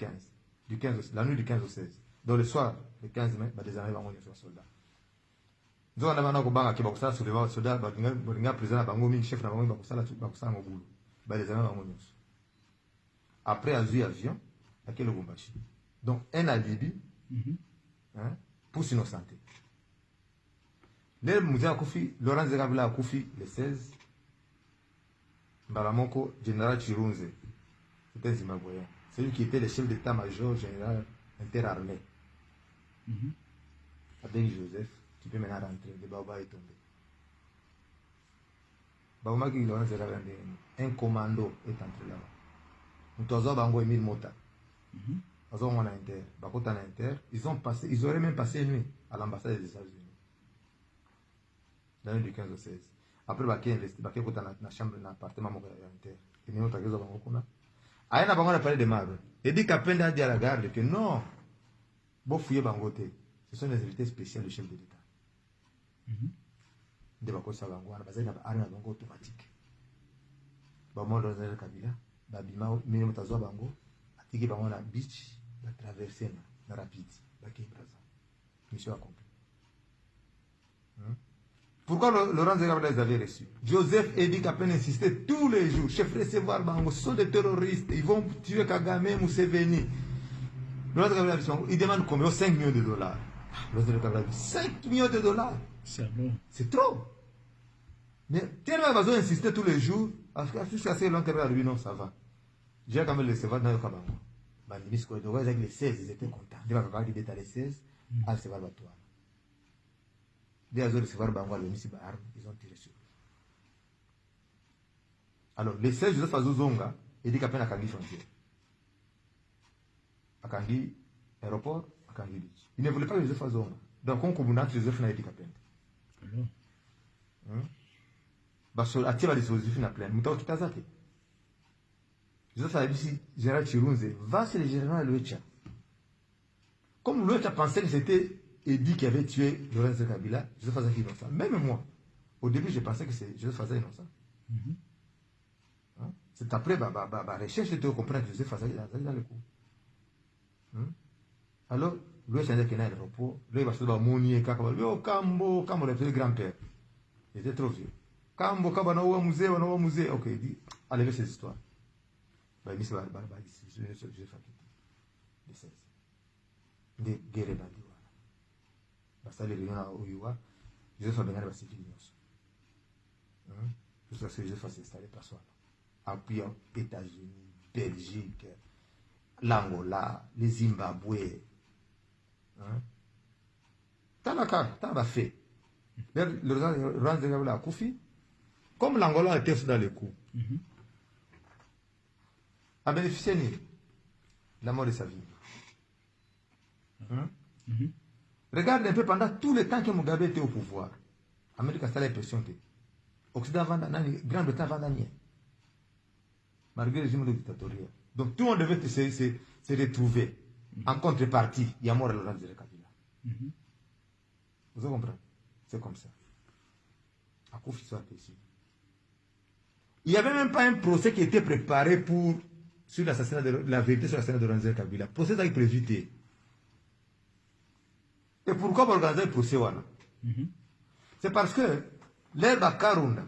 15, la nuit du 15 au 16. Donc le soir, le 15 mai, des armées vont les soldats. Nous avons un peu de soulèvement soldats, un président chef de la des armées vont après avoir avion, à quel Lubumbashi. Donc un alibi pour s'innocenter. Laurent Kabila a Koufi le 16. Mbalamoko, général Chirunze, c'était un Zimbabwéen. C'est lui qui était le chef d'état-major général interarmé. Avec Joseph, tu peux maintenant rentrer, le Baba est tombé. Baba qui Laurent Kabila, un commando est entré là-bas. Nous avons Bango Emile Mota. Nous avons Inter, Bakota Inter. Ils auraient même passé une nuit à l'ambassade des États-Unis. Dans l'année du 15 au 16. Après, il y a une chambre, un appartement inter. Il y a une autre chose. Il y a un parlé de marbre. Il dit qu'à peine à dire à la garde que non, bon fouiller Bangote. Ce sont des invités spéciaux du chef de l'État. nde bakosa bango wana bazali na baarme na bango automatique bamwa Laurent Kabila babima mine moto azwa bango atiki bango na beach batraverse na rapide bakei Braza mission accomplie. Pourquoi Laurent Kabila les avait reçus? Joseph Edi Kapen insistait tous les jours, chef recevoir bango, ce sont des terroristes, ils vont tuer Kagame, Museveni. Laurent Kabila il demande combien? 5 millions de dollars. Laurent Kabila 5 millions de dollars. C'est trop. Mais tellement ils vont insister tous les jours, jusqu'à ce que Laurent Kabila lui non ça va. J'ai quand même le recevoir dans le Kabango. Avec les 16, ils étaient contents. Ils vont dire les 16, à recevoir la toile. Dès qu'ils ont recevoir Bango, ils ont tiré sur eux. Alors, les 16 Joseph Azuzonga, il dit qu'il y a Kangi frontière. À Kangi aéroport, à Kangi beach. Il ne voulait pas Joseph Azuzonga. Donc, on commence Joseph n'a été capable. Parce que Atiba des Joseph n'a plein. Mouta Okitazate. Joseph a dit, Gérald Chirunze, va chez le général Louecha. Comme Louecha pensait que c'était Edi qui avait tué Laurent Kabila, Joseph Azaki innocent. Même moi, au début, je pensais que c'est Joseph Azaki innocent. C'est après ma recherche que tu comprends que Joseph Azaki dans le coup. Alors, Louecha a dit qu'il y a un aéroport. Là, il va se dire, Moni et Kakaba, Kambo, le grand-père. Il était trop vieux. Kambo, Kaba, Nawa musée. Ok, il dit, allez, ces histoires. Il dit, Joseph Azaki. Des guerres bandits. Basta les réunions à Oyoua, Joseph a bien la sécurité. Jusqu'à ce que Joseph s'est installé par soi. Appuyant États-Unis, Belgique, l'Angola, les Zimbabwe. T'as fait. Le Laurent Kabila a Koufi, comme l'Angola était dans les coups, a bénéficié de la mort de sa vie. Regarde un peu pendant tout le temps que Mugabe était au pouvoir. L'Amérique a fait l'impression que l'Occident va Grande-Bretagne va gagner. Malgré le régime dictatorial. Donc tout le monde devait se retrouver. En contrepartie, il y a mort de Laurent Kabila. Vous comprenez? C'est comme ça. À Koufi soit ici. Il n'y avait même pas un procès qui était préparé sur l'assassinat de la vérité sur l'assassinat de Laurent Kabila. Procès avec prévité. Et pourquoi organiser le procès? C'est parce que les Bakarunda,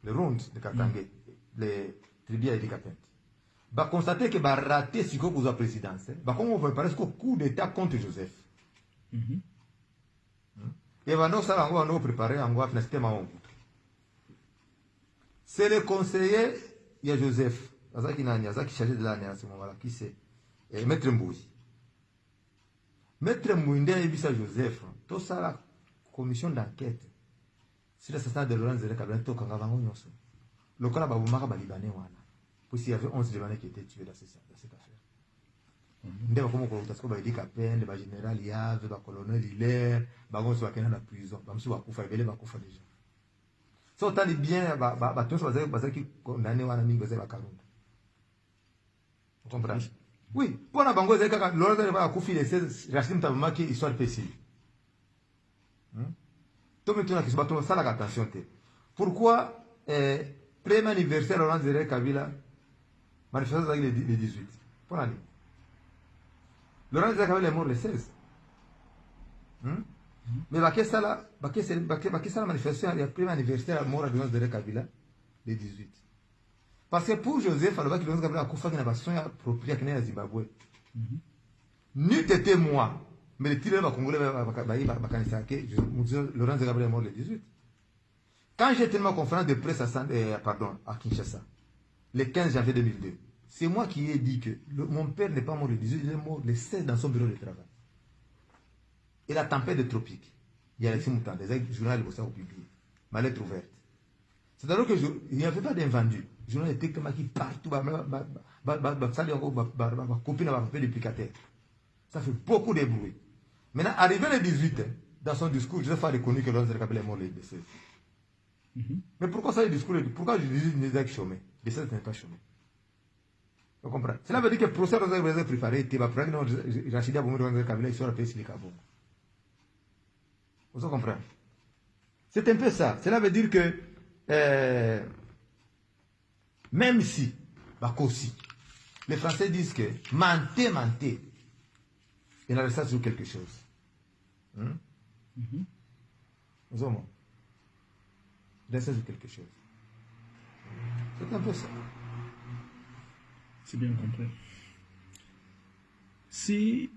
les rondes de Katangé, les tribus de Kapent, va constater que va rater ce qu'on a présidence. Comme on va préparer ce coup d'État contre Joseph. Et va nous ça on va préparer en voie finalement. C'est le conseiller, il y a Joseph, qui chargé de l'année à ce moment-là, qui c'est Maître Mbouzi. Maître Mouinde et Bisa Joseph, tout ça la commission d'enquête sur l'assassinat de Laurent Kabila, tout le monde a le cas de Libanais, parce qu'il y avait 11 Libanais qui étaient tués dans cette affaire. Ndé comme on a dit Kapen, le général Yave, le colonel Hilaire, bagon soit dans la prison, bamsu bakufa ibele bakufa déjà. So tali bien tout ça bazaki qui condamné wana mingi bazaki bakarunda. Vous comprenez? Oui, pour la bango zeka Laurent va kufi les 16 Rachid Tabama qui histoire pécile. Tout maintenant qui se battent ça la attention té. Pourquoi premier anniversaire Laurent Kabila manifestation avec les 18. Pour l'année. Laurent Kabila est mort le 16. Mais ça la manifestation, il y a le premier anniversaire mort à Laurent Kabila, le 18. Parce que pour Joseph, il y a Laurent Kabila qui a besoin approprié à Zimbabwe. N'eût été moi, mais le tireur congolais Laurent Kabila est mort le 18. Quand j'étais dans ma conférence de presse à Kinshasa, le 15 janvier 2002, c'est moi qui ai dit que mon père n'est pas mort le 18, il est mort le 16 dans son bureau de travail. Et la tempête de tropique, il y a les Moutan, des journaux qui ont publié, ma lettre ouverte. C'est-à-dire qu'il n'y avait pas d'invendu. Le journal était comme qui partout, ça fait beaucoup de bruit. Maintenant, arrivé le 18, dans son discours, je n'ai pas reconnu que Laurent Kabila est mort le 16. Mais pourquoi ça le discours? Pourquoi je dis qu'il n'est chômé? Le 16 n'est pas chômé. Vous comprenez? Cela veut dire que le procès est préparé, il va prendre Rachida Boumou Kabila, il sera payé sur les cabons. Vous comprenez? C'est un peu ça. Cela veut dire que même si, aussi, les Français disent que mentez, mentez, il en reste sur quelque chose. Nous avons. Il reste sur quelque chose. C'est un peu ça. C'est bien compris. Si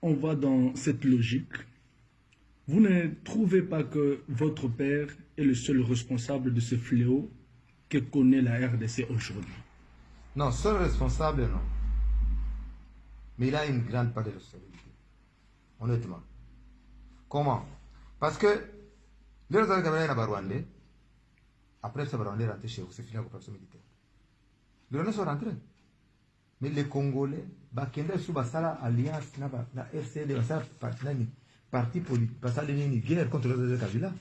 on va dans cette logique, vous ne trouvez pas que votre père est le seul responsable de ce fléau que connaît la RDC aujourd'hui? Non, seul responsable, non. Mais il a une grande part de responsabilité. Honnêtement. Comment? Parce que les autres Camerounais n'ont Rwandais. Après, ça va Rwandais rentrer chez vous, c'est fini la coopération militaire. Les Rwandais sont rentrés. Mais les Congolais, Bakenda sous Basala Alliance, la RCD, Basala parti politique, Basala une guerre contre les autres Kabila.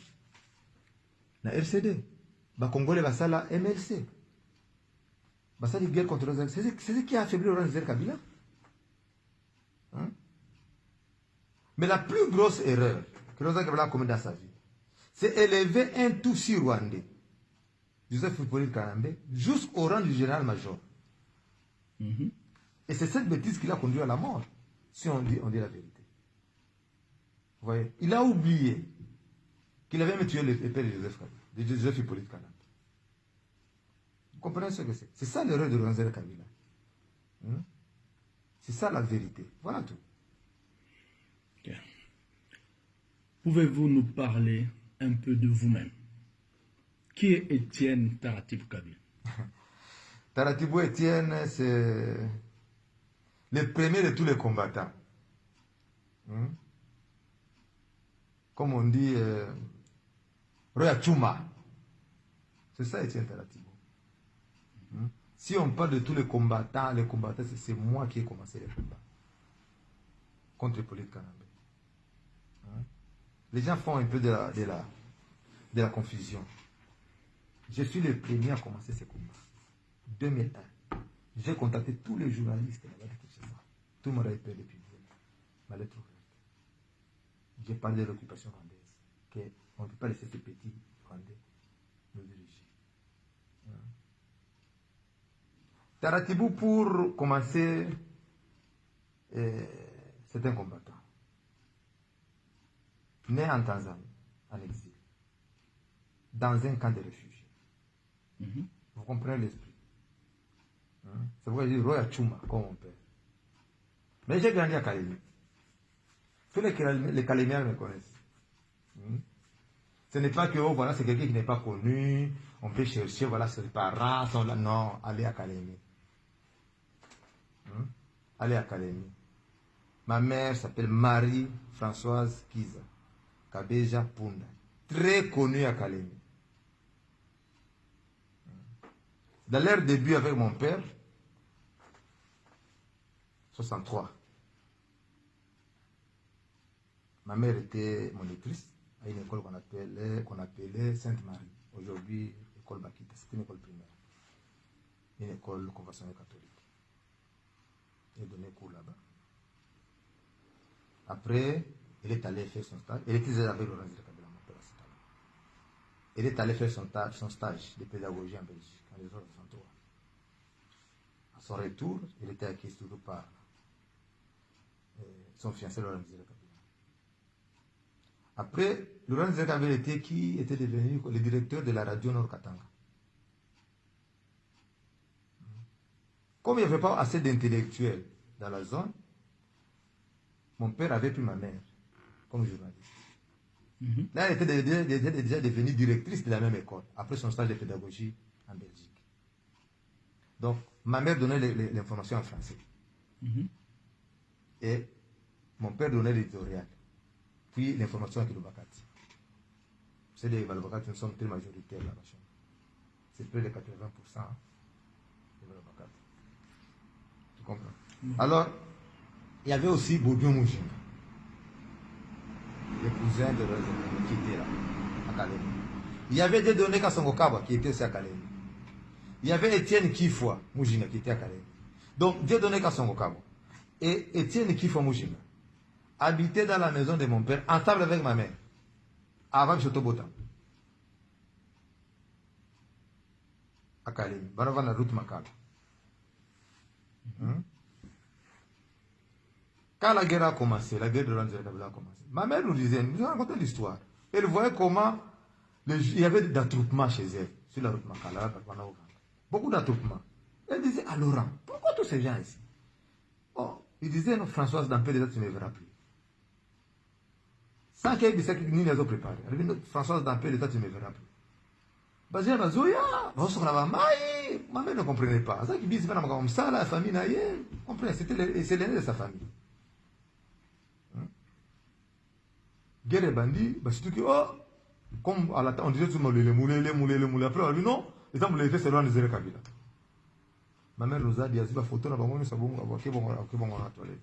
La RCD, Congolais Basala MLC. Basala une guerre contre les autres. C'est ce qui a affaibli les Kabila. Hein? Mais la plus grosse erreur que Rosa Kabila a commise dans sa vie, c'est élever un Tutsi rwandais, Joseph Hippolyte Karambe, jusqu'au rang du général-major. Et c'est cette bêtise qui l'a conduit à la mort, si on dit la vérité. Vous voyez, il a oublié qu'il avait même tué le père de Joseph Hippolyte Karambe. Vous comprenez ce que c'est? C'est ça l'erreur de Rosa Kabila. C'est ça la vérité. Voilà tout. Okay. Pouvez-vous nous parler un peu de vous-même? Qui est Étienne Taratibou Kabila? Taratibou Étienne, c'est le premier de tous les combattants. Comme on dit, Roya Chuma. C'est ça Étienne Taratibou. Si on parle de tous les combattants, c'est moi qui ai commencé les combats contre Hippolyte Karambe. Les gens font un peu de la confusion. Je suis le premier à commencer ces combats. 2001. J'ai contacté tous les journalistes là-bas de Kinshasa. Tout le monde a été depuis ma lettre ouverte. J'ai parlé de l'occupation rwandaise. On ne peut pas laisser ces petits Rwandais nous diriger. Taratibou, pour commencer, c'est un combattant. Né en Tanzanie, en exil, dans un camp de réfugiés. Vous comprenez l'esprit. C'est pourquoi je dis Roya Chuma, comme mon père. Mais j'ai grandi à Kalemi. Tous les Calémiens me connaissent. Ce n'est pas que, oh, voilà, c'est quelqu'un qui n'est pas connu, on peut chercher, voilà, ses parents sont là. Non, allez à Kalemi. Allez à Kalemi. Ma mère s'appelle Marie-Françoise Kiza Kabeja Punda, très connue à Kalemi. Dans leur début avec mon père, 63, ma mère était monitrice à une école qu'on appelait Sainte-Marie. Aujourd'hui, école Bakita, c'est une école primaire. Une école conventionnelle catholique. Elle donnait cours là-bas. Après, elle est allée faire son stage. Elle était déjà avec Laurent Kabila, mon père à ce temps-là. Elle est allée faire son stage de pédagogie en Belgique, en 1963. À son retour, elle était acquise toujours par son fiancé Laurent Kabila. Après, Laurent Kabila était devenu le directeur de la radio Nord-Katanga. Comme il n'y avait pas assez d'intellectuels dans la zone, mon père avait pris ma mère comme journaliste. Là, elle était déjà devenue directrice de la même école, après son stage de pédagogie en Belgique. Donc, ma mère donnait l'information en français. Et mon père donnait l'éditorial. Puis l'information à Kilobakati. Vous savez, les Kilobakati, nous sommes très majoritaires là-bas. C'est près de 80% de Kilobakati. Tu comprends? Alors, il y avait aussi Bourdieu Moujinga, le cousin de Rosé, qui était là, à Kalemi. Il y avait des données Kassongo Kaba, qui était aussi à Kalemi. Il y avait Étienne Kifwa Moujinga, qui était à Kalemi. Donc, Dieu donnait Kassongo Kaba. Et Étienne Kifwa Moujinga habitait dans la maison de mon père, ensemble avec ma mère, avant Chotobota. à Kalemi. On va la route Makala. Quand la guerre a commencé, la guerre de Rwanda a commencé, ma mère nous disait, nous a raconté l'histoire. Elle voyait comment il y avait d'attroupements chez elle, sur la route Makala. Beaucoup d'attroupements. Elle disait à Laurent, pourquoi tous ces gens ici? Oh, il disait, non, Françoise, dans peu de temps, tu ne me verras plus. Sans qu'elle dise que nous les avons préparés. Elle dit, Françoise, dans peu de temps, tu ne me verras plus. Bazia, Bazoya, ma mère ne comprenait pas. Ça qui dit, c'est pas comme ça, la famille n'a rien. Comprenez, c'est l'aîné de sa famille. Guerre et bandit, surtout que, oh, comme à la on disait tout le moulé. Après, on dit non, les temps, les faits, c'est loin de Zéro Kabila. Ma mère nous a dit, il y a une photo, là, bon, c'est bon, on a la toilette.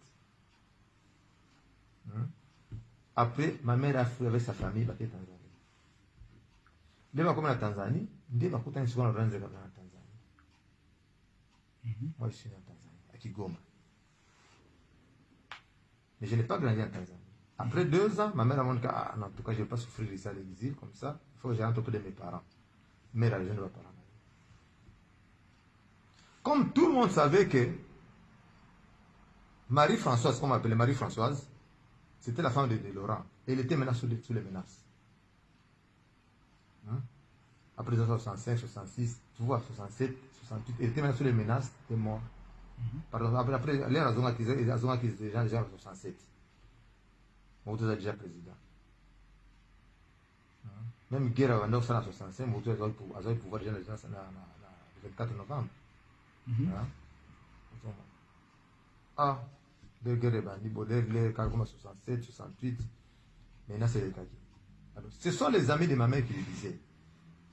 Après, ma mère a fait avec sa famille, bah, Tanzanie. Dès que la Tanzanie, dès que je suis en Tanzanie. Moi, je suis en Tanzanie, à Kigoma. Mais je n'ai pas grandi en Tanzanie. Après 2 ans, ma mère a dit que, ah, non, en tout cas, je ne vais pas souffrir de ça à l'exil, comme ça. Il faut que j'aille auprès de mes parents. Mais la région de mes parents. Comme tout le monde savait que Marie-Françoise, comme on appelait Marie-Françoise, c'était la femme de Laurent. Et elle était maintenant sous les menaces. Après 1965, 66, tu vois, 67, 68, elle était maintenant sous les menaces de mort. Pardon, après, elle a raison qu'ils étaient déjà en 67. Mobutu est déjà président. Même guerre en 1965, Mobutu a eu le pouvoir déjà le 24 novembre. Ah, de guerre bandit, Baudelaire, comme 67, 68. Maintenant, c'est les Kaki. Alors, ce sont les amis de ma mère qui le disaient.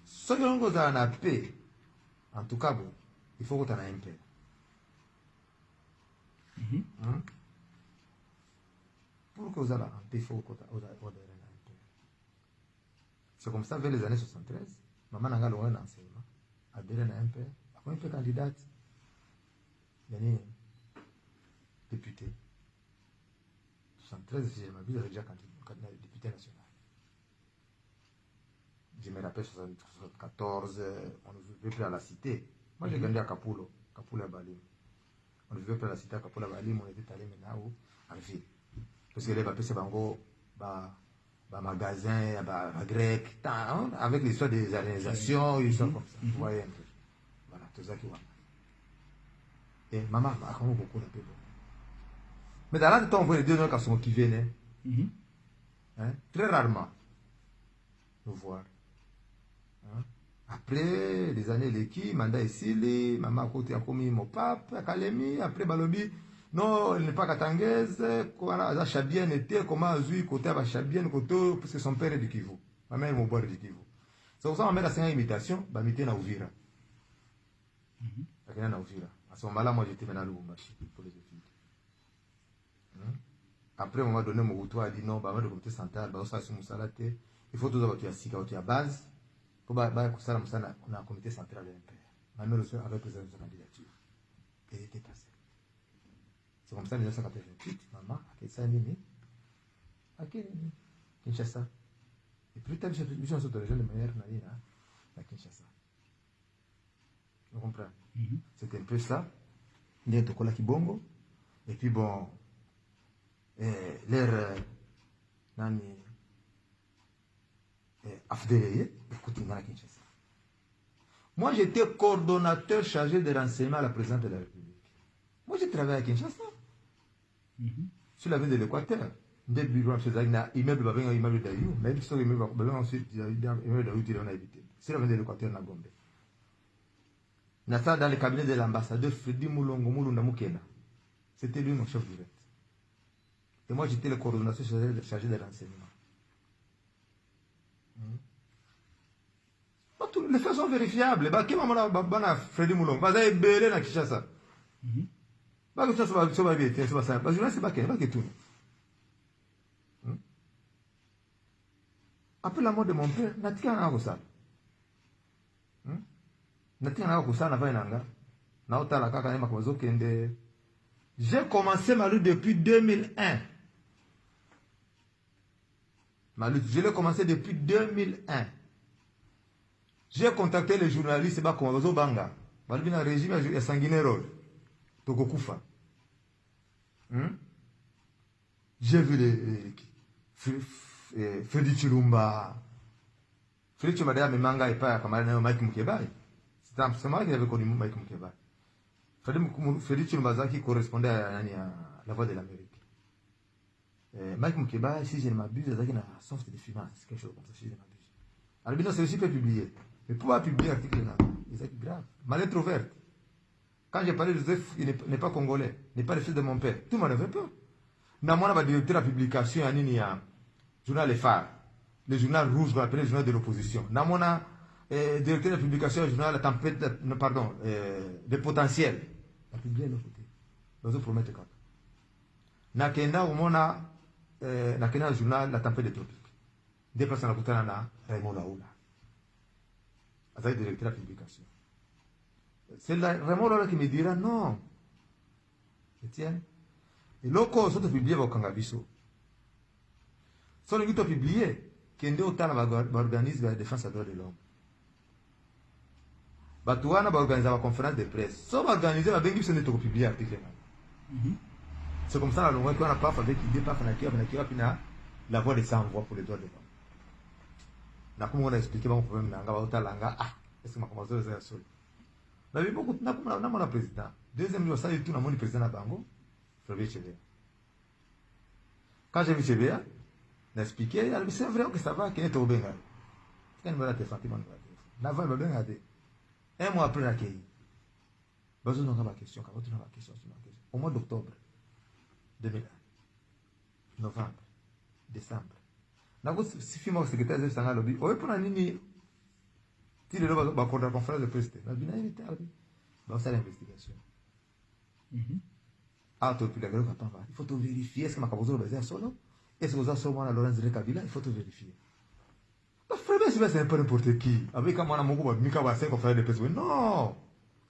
Ceux qui ont la paix, en tout cas, bon, il faut que tu en aies un peu. Pour que vous ayez un peu, il faut que tu aies un peu. C'est comme ça, vers les années 73, maman n'a pas eu un enseignement. Adhéré à un peu. Après, un peu candidate. Il y a député. 73, si je m'abuse, j'avais déjà candidat député national. Je me rappelle 74, on ne vivait plus à la cité. Moi, j'ai grandi à Kapulo à Balim. On ne vivait plus à la cité à Kapulo à Balim, on était allé maintenant en ville. Parce que les papiers, c'est un magasin, un grec, avec l'histoire des organisations, ils sont comme ça. Vous voyez un peu. Voilà, tout ça qui va. Et maman, a quand même beaucoup de paix. Mais dans l'an de temps, on voit les 2 gens qui viennent. Très rarement. Nous voir. Après les années Leki, Manda Esili, maman côté a commis mon pape, à Kalemi, après Balobi, non, elle n'est pas katangaise, comment Chabienne était, comment Azui, côté à Chabienne, côté, parce que son père est du Kivu. Ma mère est mon boire du Kivu. C'est pour ça que ma mère a 5 imitation, bah, m'était na Ouvira. Na Ouvira. À ce moment-là, moi j'étais maintenant à Lubumbashi pour les études. Après, à un moment donné, mon retour a dit non, bah, le comité central, bah, on s'est sur il faut tout d'abord qu'il y a base. On a un comité central de l'Impère. Ma mère aussi avait présenté sa candidature. Et elle était passée. C'est comme ça en 1988, maman, à Ketsanini, à Kinshasa. Et plus tard, je suis en région de manière à Kinshasa. Vous comprenez? C'était un peu ça. Il y a Tokola Kibongo. Et puis bon, l'air Nani. Afdeleye, écoutez, dans la Kinshasa. Moi, j'étais coordonnateur chargé de renseignement à la présidente de la République. Moi, j'ai travaillé à Kinshasa. Sur la ville de l'Équateur. Dès le bureau, je faisais un immeuble d'Ayou. Même si l'immeuble ensuite, l'immeuble d'Ayou, il a évité. C'est la ville de l'Équateur, na Gombe. Nata dans le cabinet de l'ambassadeur Freddy Moulongo Moulunda Mukena. C'était lui mon chef direct. Et moi, j'étais le coordonnateur chargé de renseignement. Les faits sont vérifiables. Qui m'a Freddy Moulon? Vous avez belé dans Kinshasa. Après la mort de mon père, j'ai commencé ma lutte depuis 2001. Ma lutte, je l'ai commencé depuis 2001. J'ai contacté les journalistes Bakomazo Banga. Balbina régime est sanguinaire. Togokufa. J'ai vu les Freddy Chilumba. Freddy Chilumba d'ailleurs, mes mangas et pas comme Mike Mukebai. C'est moi qui avait connu Mike Mukebai. Freddy Chilumba qui correspondait à la voix de l'Amérique. Mike Mukebai, si je ne m'abuse, il y a un soft de finance, quelque chose comme ça, si je ne m'abuse. Albino, c'est aussi pas publié. Mais pouvoir publier l'article là, c'est grave. Ma lettre ouverte. Quand j'ai parlé de Joseph, il n'est pas congolais, il n'est pas le fils de mon père. Tout le monde avait peur. Namona va directeur de la publication, il y a un journal Les Phares, le journal rouge qu'on appelait le journal de l'opposition. Namona, directeur de la publication, le journal La Tempête, pardon, des potentiels. La publié de l'autre côté. Dans un premier cas. Nakenda, au mona, Nakenda, journal La Tempête des tropiques. Des personnes à côté de Raymond Laoula. Avec le directeur de la publication. C'est Raymond Laoula qui me dira non. Etienne. Et loko soto publié au Kangabiso. Sur le guito publié, qui est au temps organisme de défense des droits de l'homme. Batouana va organiser une conférence de presse. So va organiser la bengi se neto publier article. C'est comme ça la loi qu'on a pas avec idée pas fanatique la voix des sans-voix pour les droits de l'homme. Na comment on a expliqué mon problème nanga ba utalanga est-ce que ma commencé à faire seul. La vie beaucoup na mon président. Deuxième jour ça il tout na mon président na bango. Quand j'ai vu Chebea, j'ai expliqué, il a dit c'est vrai que ça va, qu'il est au Bengal. Quand il m'a dit, la voix m'a dit, un mois après l'accueil, besoin de ma question, au mois d'octobre 2001, novembre, décembre, si je suis secrétaire de l'État, je vais prendre une ligne, si je vais prendre la conférence de presse, je vais inviter à l'investigation. Il faut tout vérifier. Est-ce que ma cabozo est basée solo? Est-ce que vous avez seulement la Laurence Kabila? Il faut tout vérifier. C'est un peu n'importe qui. Avec un moyen de Mika Wassé qu'on fait des presse. Non!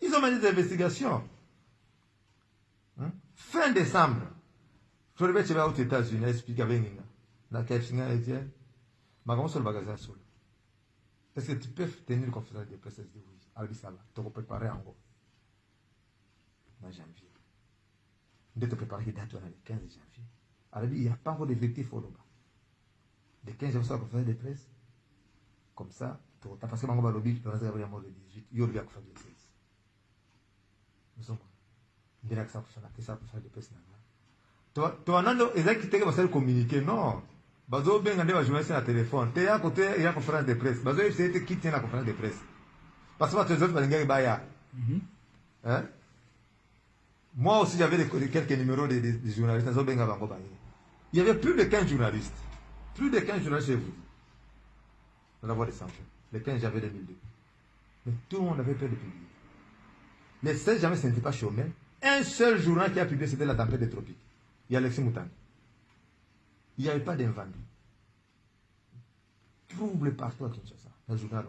Ils ont mené des investigations. Fin décembre, je vais aux États-Unis, expliquer avec Nina. La Kepsinga est dit, ma grand sur le magasin solo. Est-ce que tu peux tenir une conférence de presse? Oui. Albi Sala, tu peux préparer en gros. En janvier. De te préparer les dates le 15 janvier. Alors, il n'y a pas encore d'effectif au Loba. Le 15 janvier, ça va faire des presse. Comme ça, tu as passé mon lobby, tu vas avoir le 18, il y a le 16. Nous sommes. Il y a que ça pour faire des presse. Tu as exactement qui va communiquer. Non. Bazo bien gardé va jouer sur le téléphone. Tu es à côté, il y a une conférence de presse. Bazo, c'est qui tient la conférence de presse. Parce que tu es autres, tu vas hein? Moi aussi, j'avais quelques numéros de journalistes. Il y avait plus de 15 journalistes. Plus de 15 journalistes chez vous. Dans la voie des centres. Les 15 j'avais 2002. Mais tout le monde avait peur de publier. Les 16 jamais, ce n'était pas chômé. Un seul journal qui a publié, c'était La Tempête des tropiques. Il y a Alexis Moutang. Il n'y avait pas d'invendu. Trouble partout à Kinshasa. Dans le journal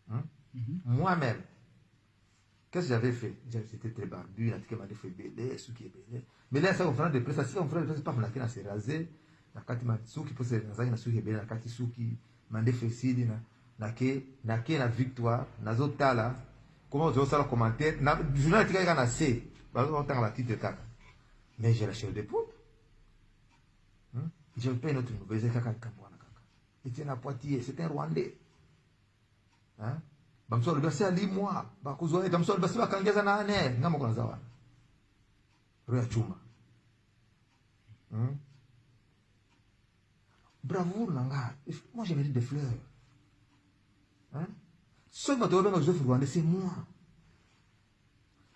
noir. Moi-même. Qu'est-ce que j'avais fait? J'étais très barbu, il m'a fait bébé, ce qui est bébé. Mais là, ça, on fera des presse, si on fera des presse, pas qu'on a s'est rasé, la carte m'a dit, qui peut se raser, na souki bébé, la carte souki, m'a défait, na victoire, na zotala, comment je vais faire le commentaire, na, journal qui a assez, on t'a la titre de caca. Mais j'ai lâché le poule. J'ai pas une autre nouvelle, j'ai caca, c'était un Poitiers, c'était un Rwandais. Hein? Bamsolo basi alimwa bakuzoe bamsolo basi bakangeza nane ngamo kuna zawa roya chuma bravoure nanga moi j'ai mérité des fleurs hein ce que tu as Joseph Rwandais c'est moi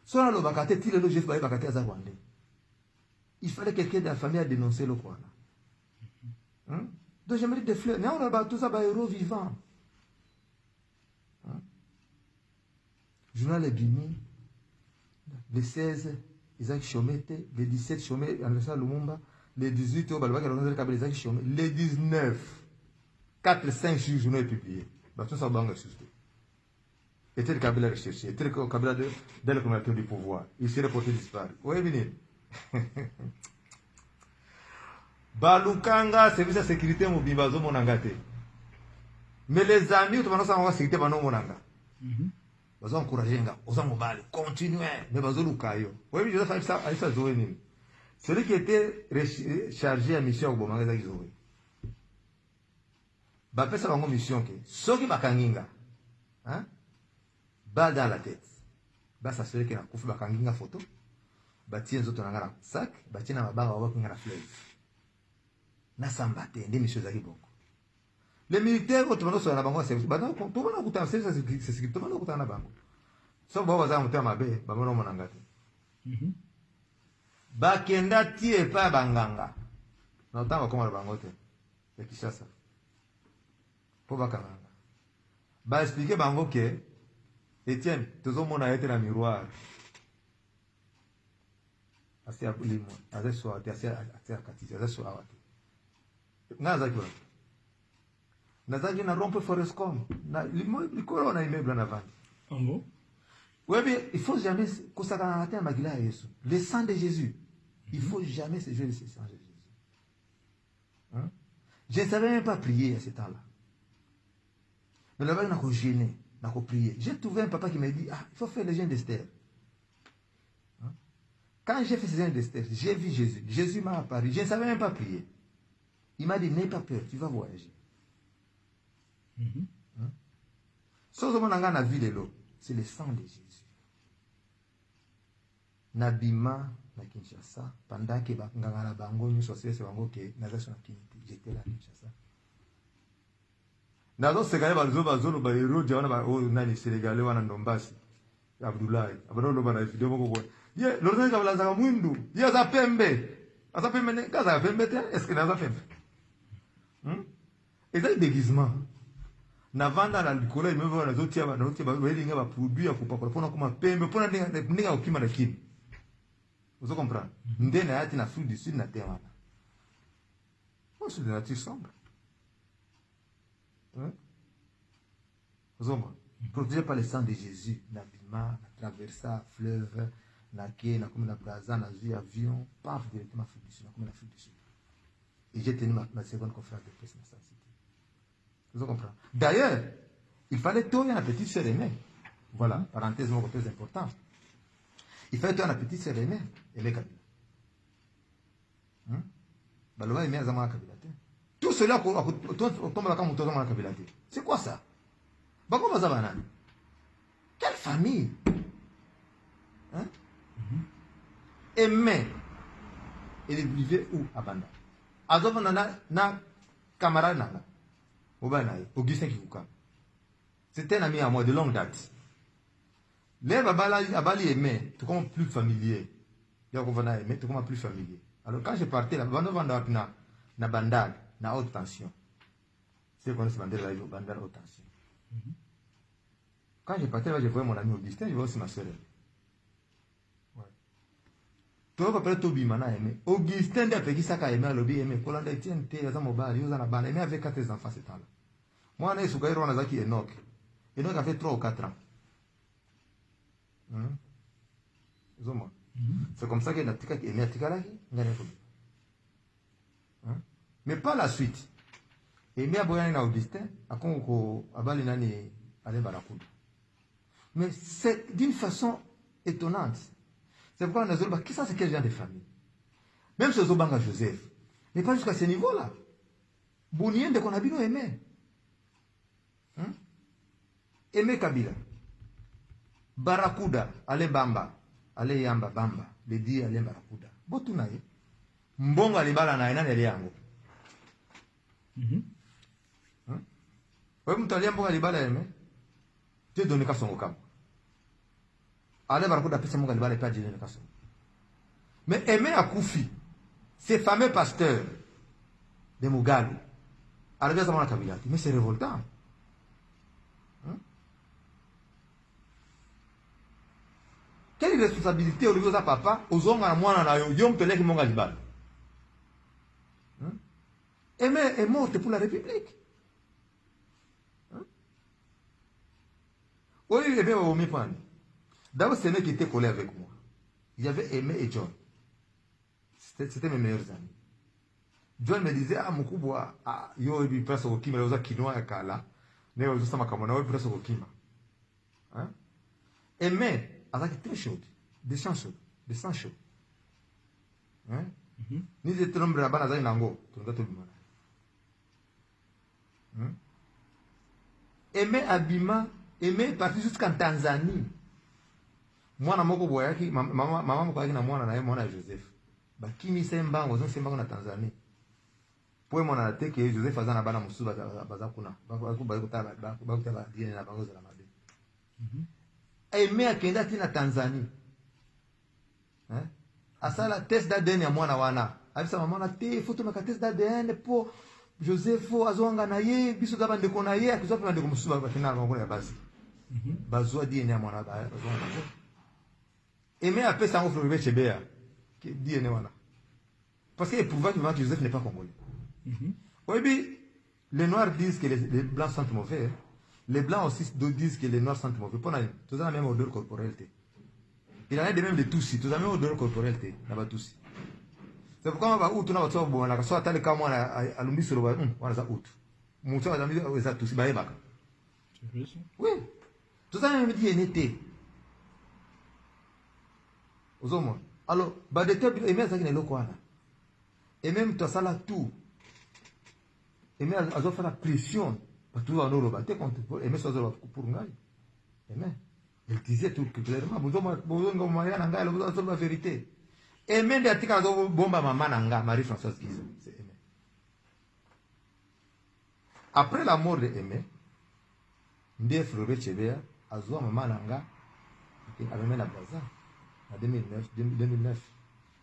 soit le bakate tile le Joseph bakate à Rwandais il fallait quelqu'un de la famille à dénoncer le quoi donc j'ai mérité des fleurs mais on a tout ça héros vivant. Journal Ebimi, le 16, Isaac Chomete, le 17, Chomete, Anderson Lumumba, le 18, Isaac Chomete, le 19, 4-5 journaux publiés. Tout ça, c'est surtout. Et tel Kabila recherché, tel Kabila de la communauté du pouvoir, il s'est reporté disparu. Oui, venez. Balukanga, service de sécurité, Mobimbazo, Monangate. Mais les amis, tu vas nous sécurité, ils ont encouragé, ils ont mobile, continuez, mais ils ont l'oukayo. Oui, Joseph a ça Zoé. Celui qui était chargé à mission au Bomanga Zoé. Bah, ça va en mission que ceux qui bakanginga, hein, bas dans la tête. Bah, ça serait qu'il y a un coup de bakanginga photo. Bah, tiens, autres dans un sac, bah, tiens, ma barre, on va prendre la flèche. Na sambate, des messieurs à Ribongo. Les militaires, autrement, sont à la banque, c'est tout le monde a c'est ce qui tout le monde a banque. Sauf que vous avez un terme à bé, bah, mon angate. Bakenda tie pas banganga. Na utama comme la bangote. C'est qui ça? Pour bakanga. Bah, expliquer bango que, Etienne, tout le monde a été dans le miroir. Assez à limon, assez soit, assez à catise, assez soit. Naza kwa nazaji na rompe Forescom na likolo na immeuble na vente. Ah bon? Oui, mais il faut jamais consacrer à Magila à Jésus. Le sang de Jésus. Il faut jamais se jouer de ce sang de Jésus. Hein? Je ne savais même pas prier à ce temps-là. Mais là-bas, on a gêné, on a prié. J'ai trouvé un papa qui m'a dit, ah, il faut faire le jeûne d'Esther. Hein? Quand j'ai fait ce jeûne d'Esther, j'ai vu Jésus. Jésus m'a apparu. Je ne savais même pas prier. Il m'a dit, n'aie pas peur, tu vas voyager. Sauf que na vie de l'eau, c'est le sang de Jésus. Nabima, na Kinshasa, pendant que ngangana bango, nous sommes c'est bango que nazation na Kinshasa, j'étais là à Kinshasa. Nazo segale bazo ba hero jawana ba o nani Sénégalais wana Ndombasi. Abdoulaye, abado ba na video moko ko. Ye, lorza ka balaza mwindu. Ye za pembe. Asa pembe ne kaza pembe te, est-ce que naza pembe? Et ça, le déguisement. Navanda la likolo, il me voit les autres, il va venir à produire pour pas pour nous pembe, pour nous n'inga okima na kim. Vous comprenez? Ndena yati na Afrique du Sud na terre. Oh, c'est de nature sombre. Vous comprenez? Protégé par le sang de Jésus, Nabima, na traversa fleuve, na ké, na comme na Brazza, na vu avion, pas directement Afrique du Sud, na comme na Afrique du Sud. Et j'ai tenu ma seconde conférence de presse dans cette cité. Vous comprenez? D'ailleurs, il fallait tourner la petite sœur aimée. Voilà, parenthèse, mon côté important. Il fallait tourner la petite sœur aimée, Aimée Kabila. Balova Aimée Azama Kabila. Tout cela, c'est quoi ça? Bako Bazabana. Quelle famille? Aimée. Elle vivait où? À Banda. Azofa na camarade nana. Augustin Kikuka. C'était un ami à moi de longue date. Les Abali aimé, tout comme plus familier. Il y a aimé, tout comme plus familier. Alors quand je partais là, na bandade, na haute tension. C'est qu'on se bandade là, bandade haute tension. Quand je partais là, je voyais mon ami Augustin, je voyais aussi ma soeur. Toi, après Tobi Mana aimé. Augustin de Pekisaka aimé, lobby aimé. Pour l'année, tiens, t'es à Mobile, il y a un aimé avec 4 enfants, c'est là. Moi, on est sur Gaïro Nazaki Enoch. Enoch a fait 3 ou 4 ans. C'est comme ça qu'il y a un aimé à Tikalaki, mais pas la suite. Aimé à Boyane na Augustin, à Kongo, à Balinani, à Barakoud. Mais c'est d'une façon étonnante. C'est pourquoi on a dit, qui ça c'est quel genre de famille? Même ce Zobanga Joseph. Mais pas jusqu'à ce niveau-là. Bounien de qu'on a bien aimé. Aimé Kabila. Barakuda, allez Bamba. Allez Yamba Bamba. Le dit allez Barakuda. Botunaye. Mbonga libala na ina nele yango. Wewe mtalia mbonga libala aimé. Tu donnes ka songo kam. Allez Barakuda pesa mbonga libala pas donner ka songo. Mais Aimé à Koufi, ces fameux pasteurs de Mugalu, arrivés à la Kabila, mais c'est révoltant. Quelle responsabilité au niveau de papa, aux hommes à moi, à Yom Pelek Mongalibal? Aimé est morte pour la République. Oui, Aimé au Mipan. D'abord, c'est lui qui était collé avec moi. Il y avait Aimé et John. C'était mes meilleurs amis. John me disait, ah, Moukouboua, ah, yo, il passe au Kim, il y a Kinoa et Kala. ne ozosala makambo na oyo mpona sokokima. Aimé azalaki très chaude, de sang chaud. Ni te nombre na bana azali nango tolinga tobimana. Aimé abima, Aimé parti jusqu'en Tanzanie. Mwana moko boyaki mama moko yaki na mwana na ye mwana Joseph. Bakimi sembango zo sembango na Tanzanie. Po mwana na teke Joseph azana bana musu baza kuna. Bakutala dine na bango za mabe. Aimé akenda tina Tanzanie. Asala test d'ADN ya mwana wana. Abisa mama na te foto maka test d'ADN po Joseph azwanga na ye biso da bande kona ye akizwa pe bande kumusuba bakina bango ya basi. Bazwa DNA ya mwana ba bazwa. Aimé apesa ngo Floribert Chebeya qui DNA wana. Parce qu'il prouve que Joseph n'est pas congolais. Oui, les noirs disent que les blancs sont mauvais. Les blancs aussi disent que les noirs sont mauvais. Pour nous, tous la même odeur corporelle. Il en a de même de Tutsi, tous la même odeur corporelle. C'est pourquoi on va où tu n'as pas bon, la soit telle comme à l'umbi sur le on a ça out. Mon soeur a mis ça Tutsi, bah baka. Oui. Tout ça même dit NT. Aux hommes. Alors, bah de tête, et même ça qui n'est pas quoi là. Et même toi ça là tout. Et même elles ont fait la pression. Parce que tout en Europe, tu comptes et même ça pour nous. Et même il disait tout clairement, vous moyen nanga, vous avez la vérité. Et même des articles à bomba maman nanga, Marie-Françoise Guizot, c'est Aimé. Après la mort de Aimé, Ndé Floribert Chebeya a joué maman nanga, avait mis la Braza en 2009.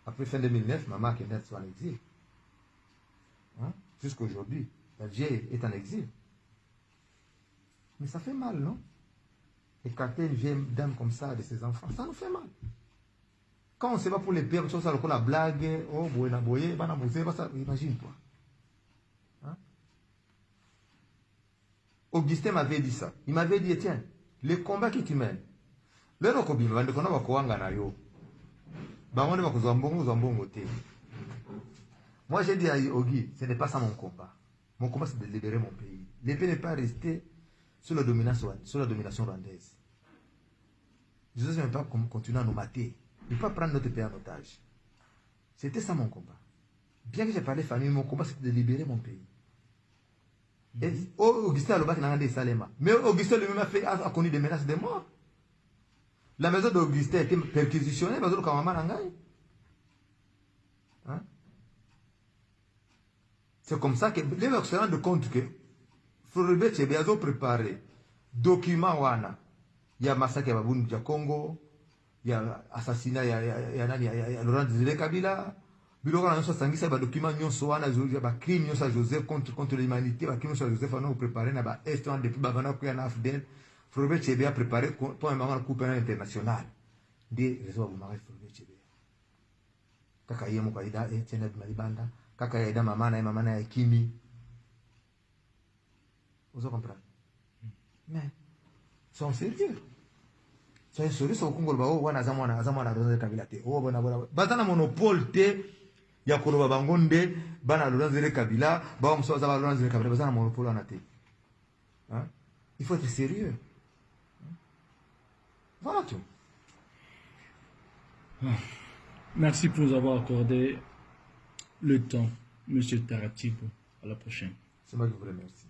Après fin 2009, maman qui est en exil. Jusqu'aujourd'hui, la vieille est en exil. Mais ça fait mal, non? Écarter une vieille dame comme ça de ses enfants, ça nous fait mal. Quand on ne sait pas pour les pères, ça le la blague, oh, boye, imagine-toi. Augustin m'avait dit ça. Il m'avait dit, tiens, les combats que tu mènes, le rokobi, va ndekona wakowanga na yo. Bango ne bakuzambongo te. Moi, j'ai dit à Ogi, ce n'est pas ça mon combat. Mon combat, c'est de libérer mon pays. L'épée n'est pas restée sous la domination rwandaise. Jésus ne veut pas continuer à nous mater. Il ne peut pas prendre notre pays en otage. C'était ça mon combat. Bien que j'ai parlé famille, mon combat, c'était de libérer mon pays. Et Augustin Alobak n'a rien dit Salema. Mais Augustin lui-même a connu des menaces de mort. La maison d'Augustin a été perquisitionnée, mais quand maman n'a rien. C'est comme ça que les gens se rendent compte que Floribert Chebeya a préparé document wana. Il y a massacre à Babundu du Congo, il y a assassinat, il y a Laurent Désiré Kabila. Biloko na sangisa ba document nyonso wana ba crime nyonso Joseph contre l'humanité, ba crime nyonso Joseph on a préparé na ba est depuis ba bana ko ya na Afden. Floribert Chebeya a préparé pour un moment coupe international. Des réseaux bu mari Floribert Chebeya. Kaka yemo kwa ida tena malibanda, kaka ya ida mama na ya Kimi. Vous comprenez? Mais sont sérieux. Soyez sérieux au Congo ba wana zamwana Laurent Kabila te. Oh bona bazana monopole te ya koloba bangonde bana Laurent Kabila, ba mso za Laurent Kabila bazana monopole wana te. Il faut être sérieux. Voilà tout. Merci pour nous avoir accordé le temps, Monsieur Taratibu. À la prochaine. C'est moi qui vous remercie.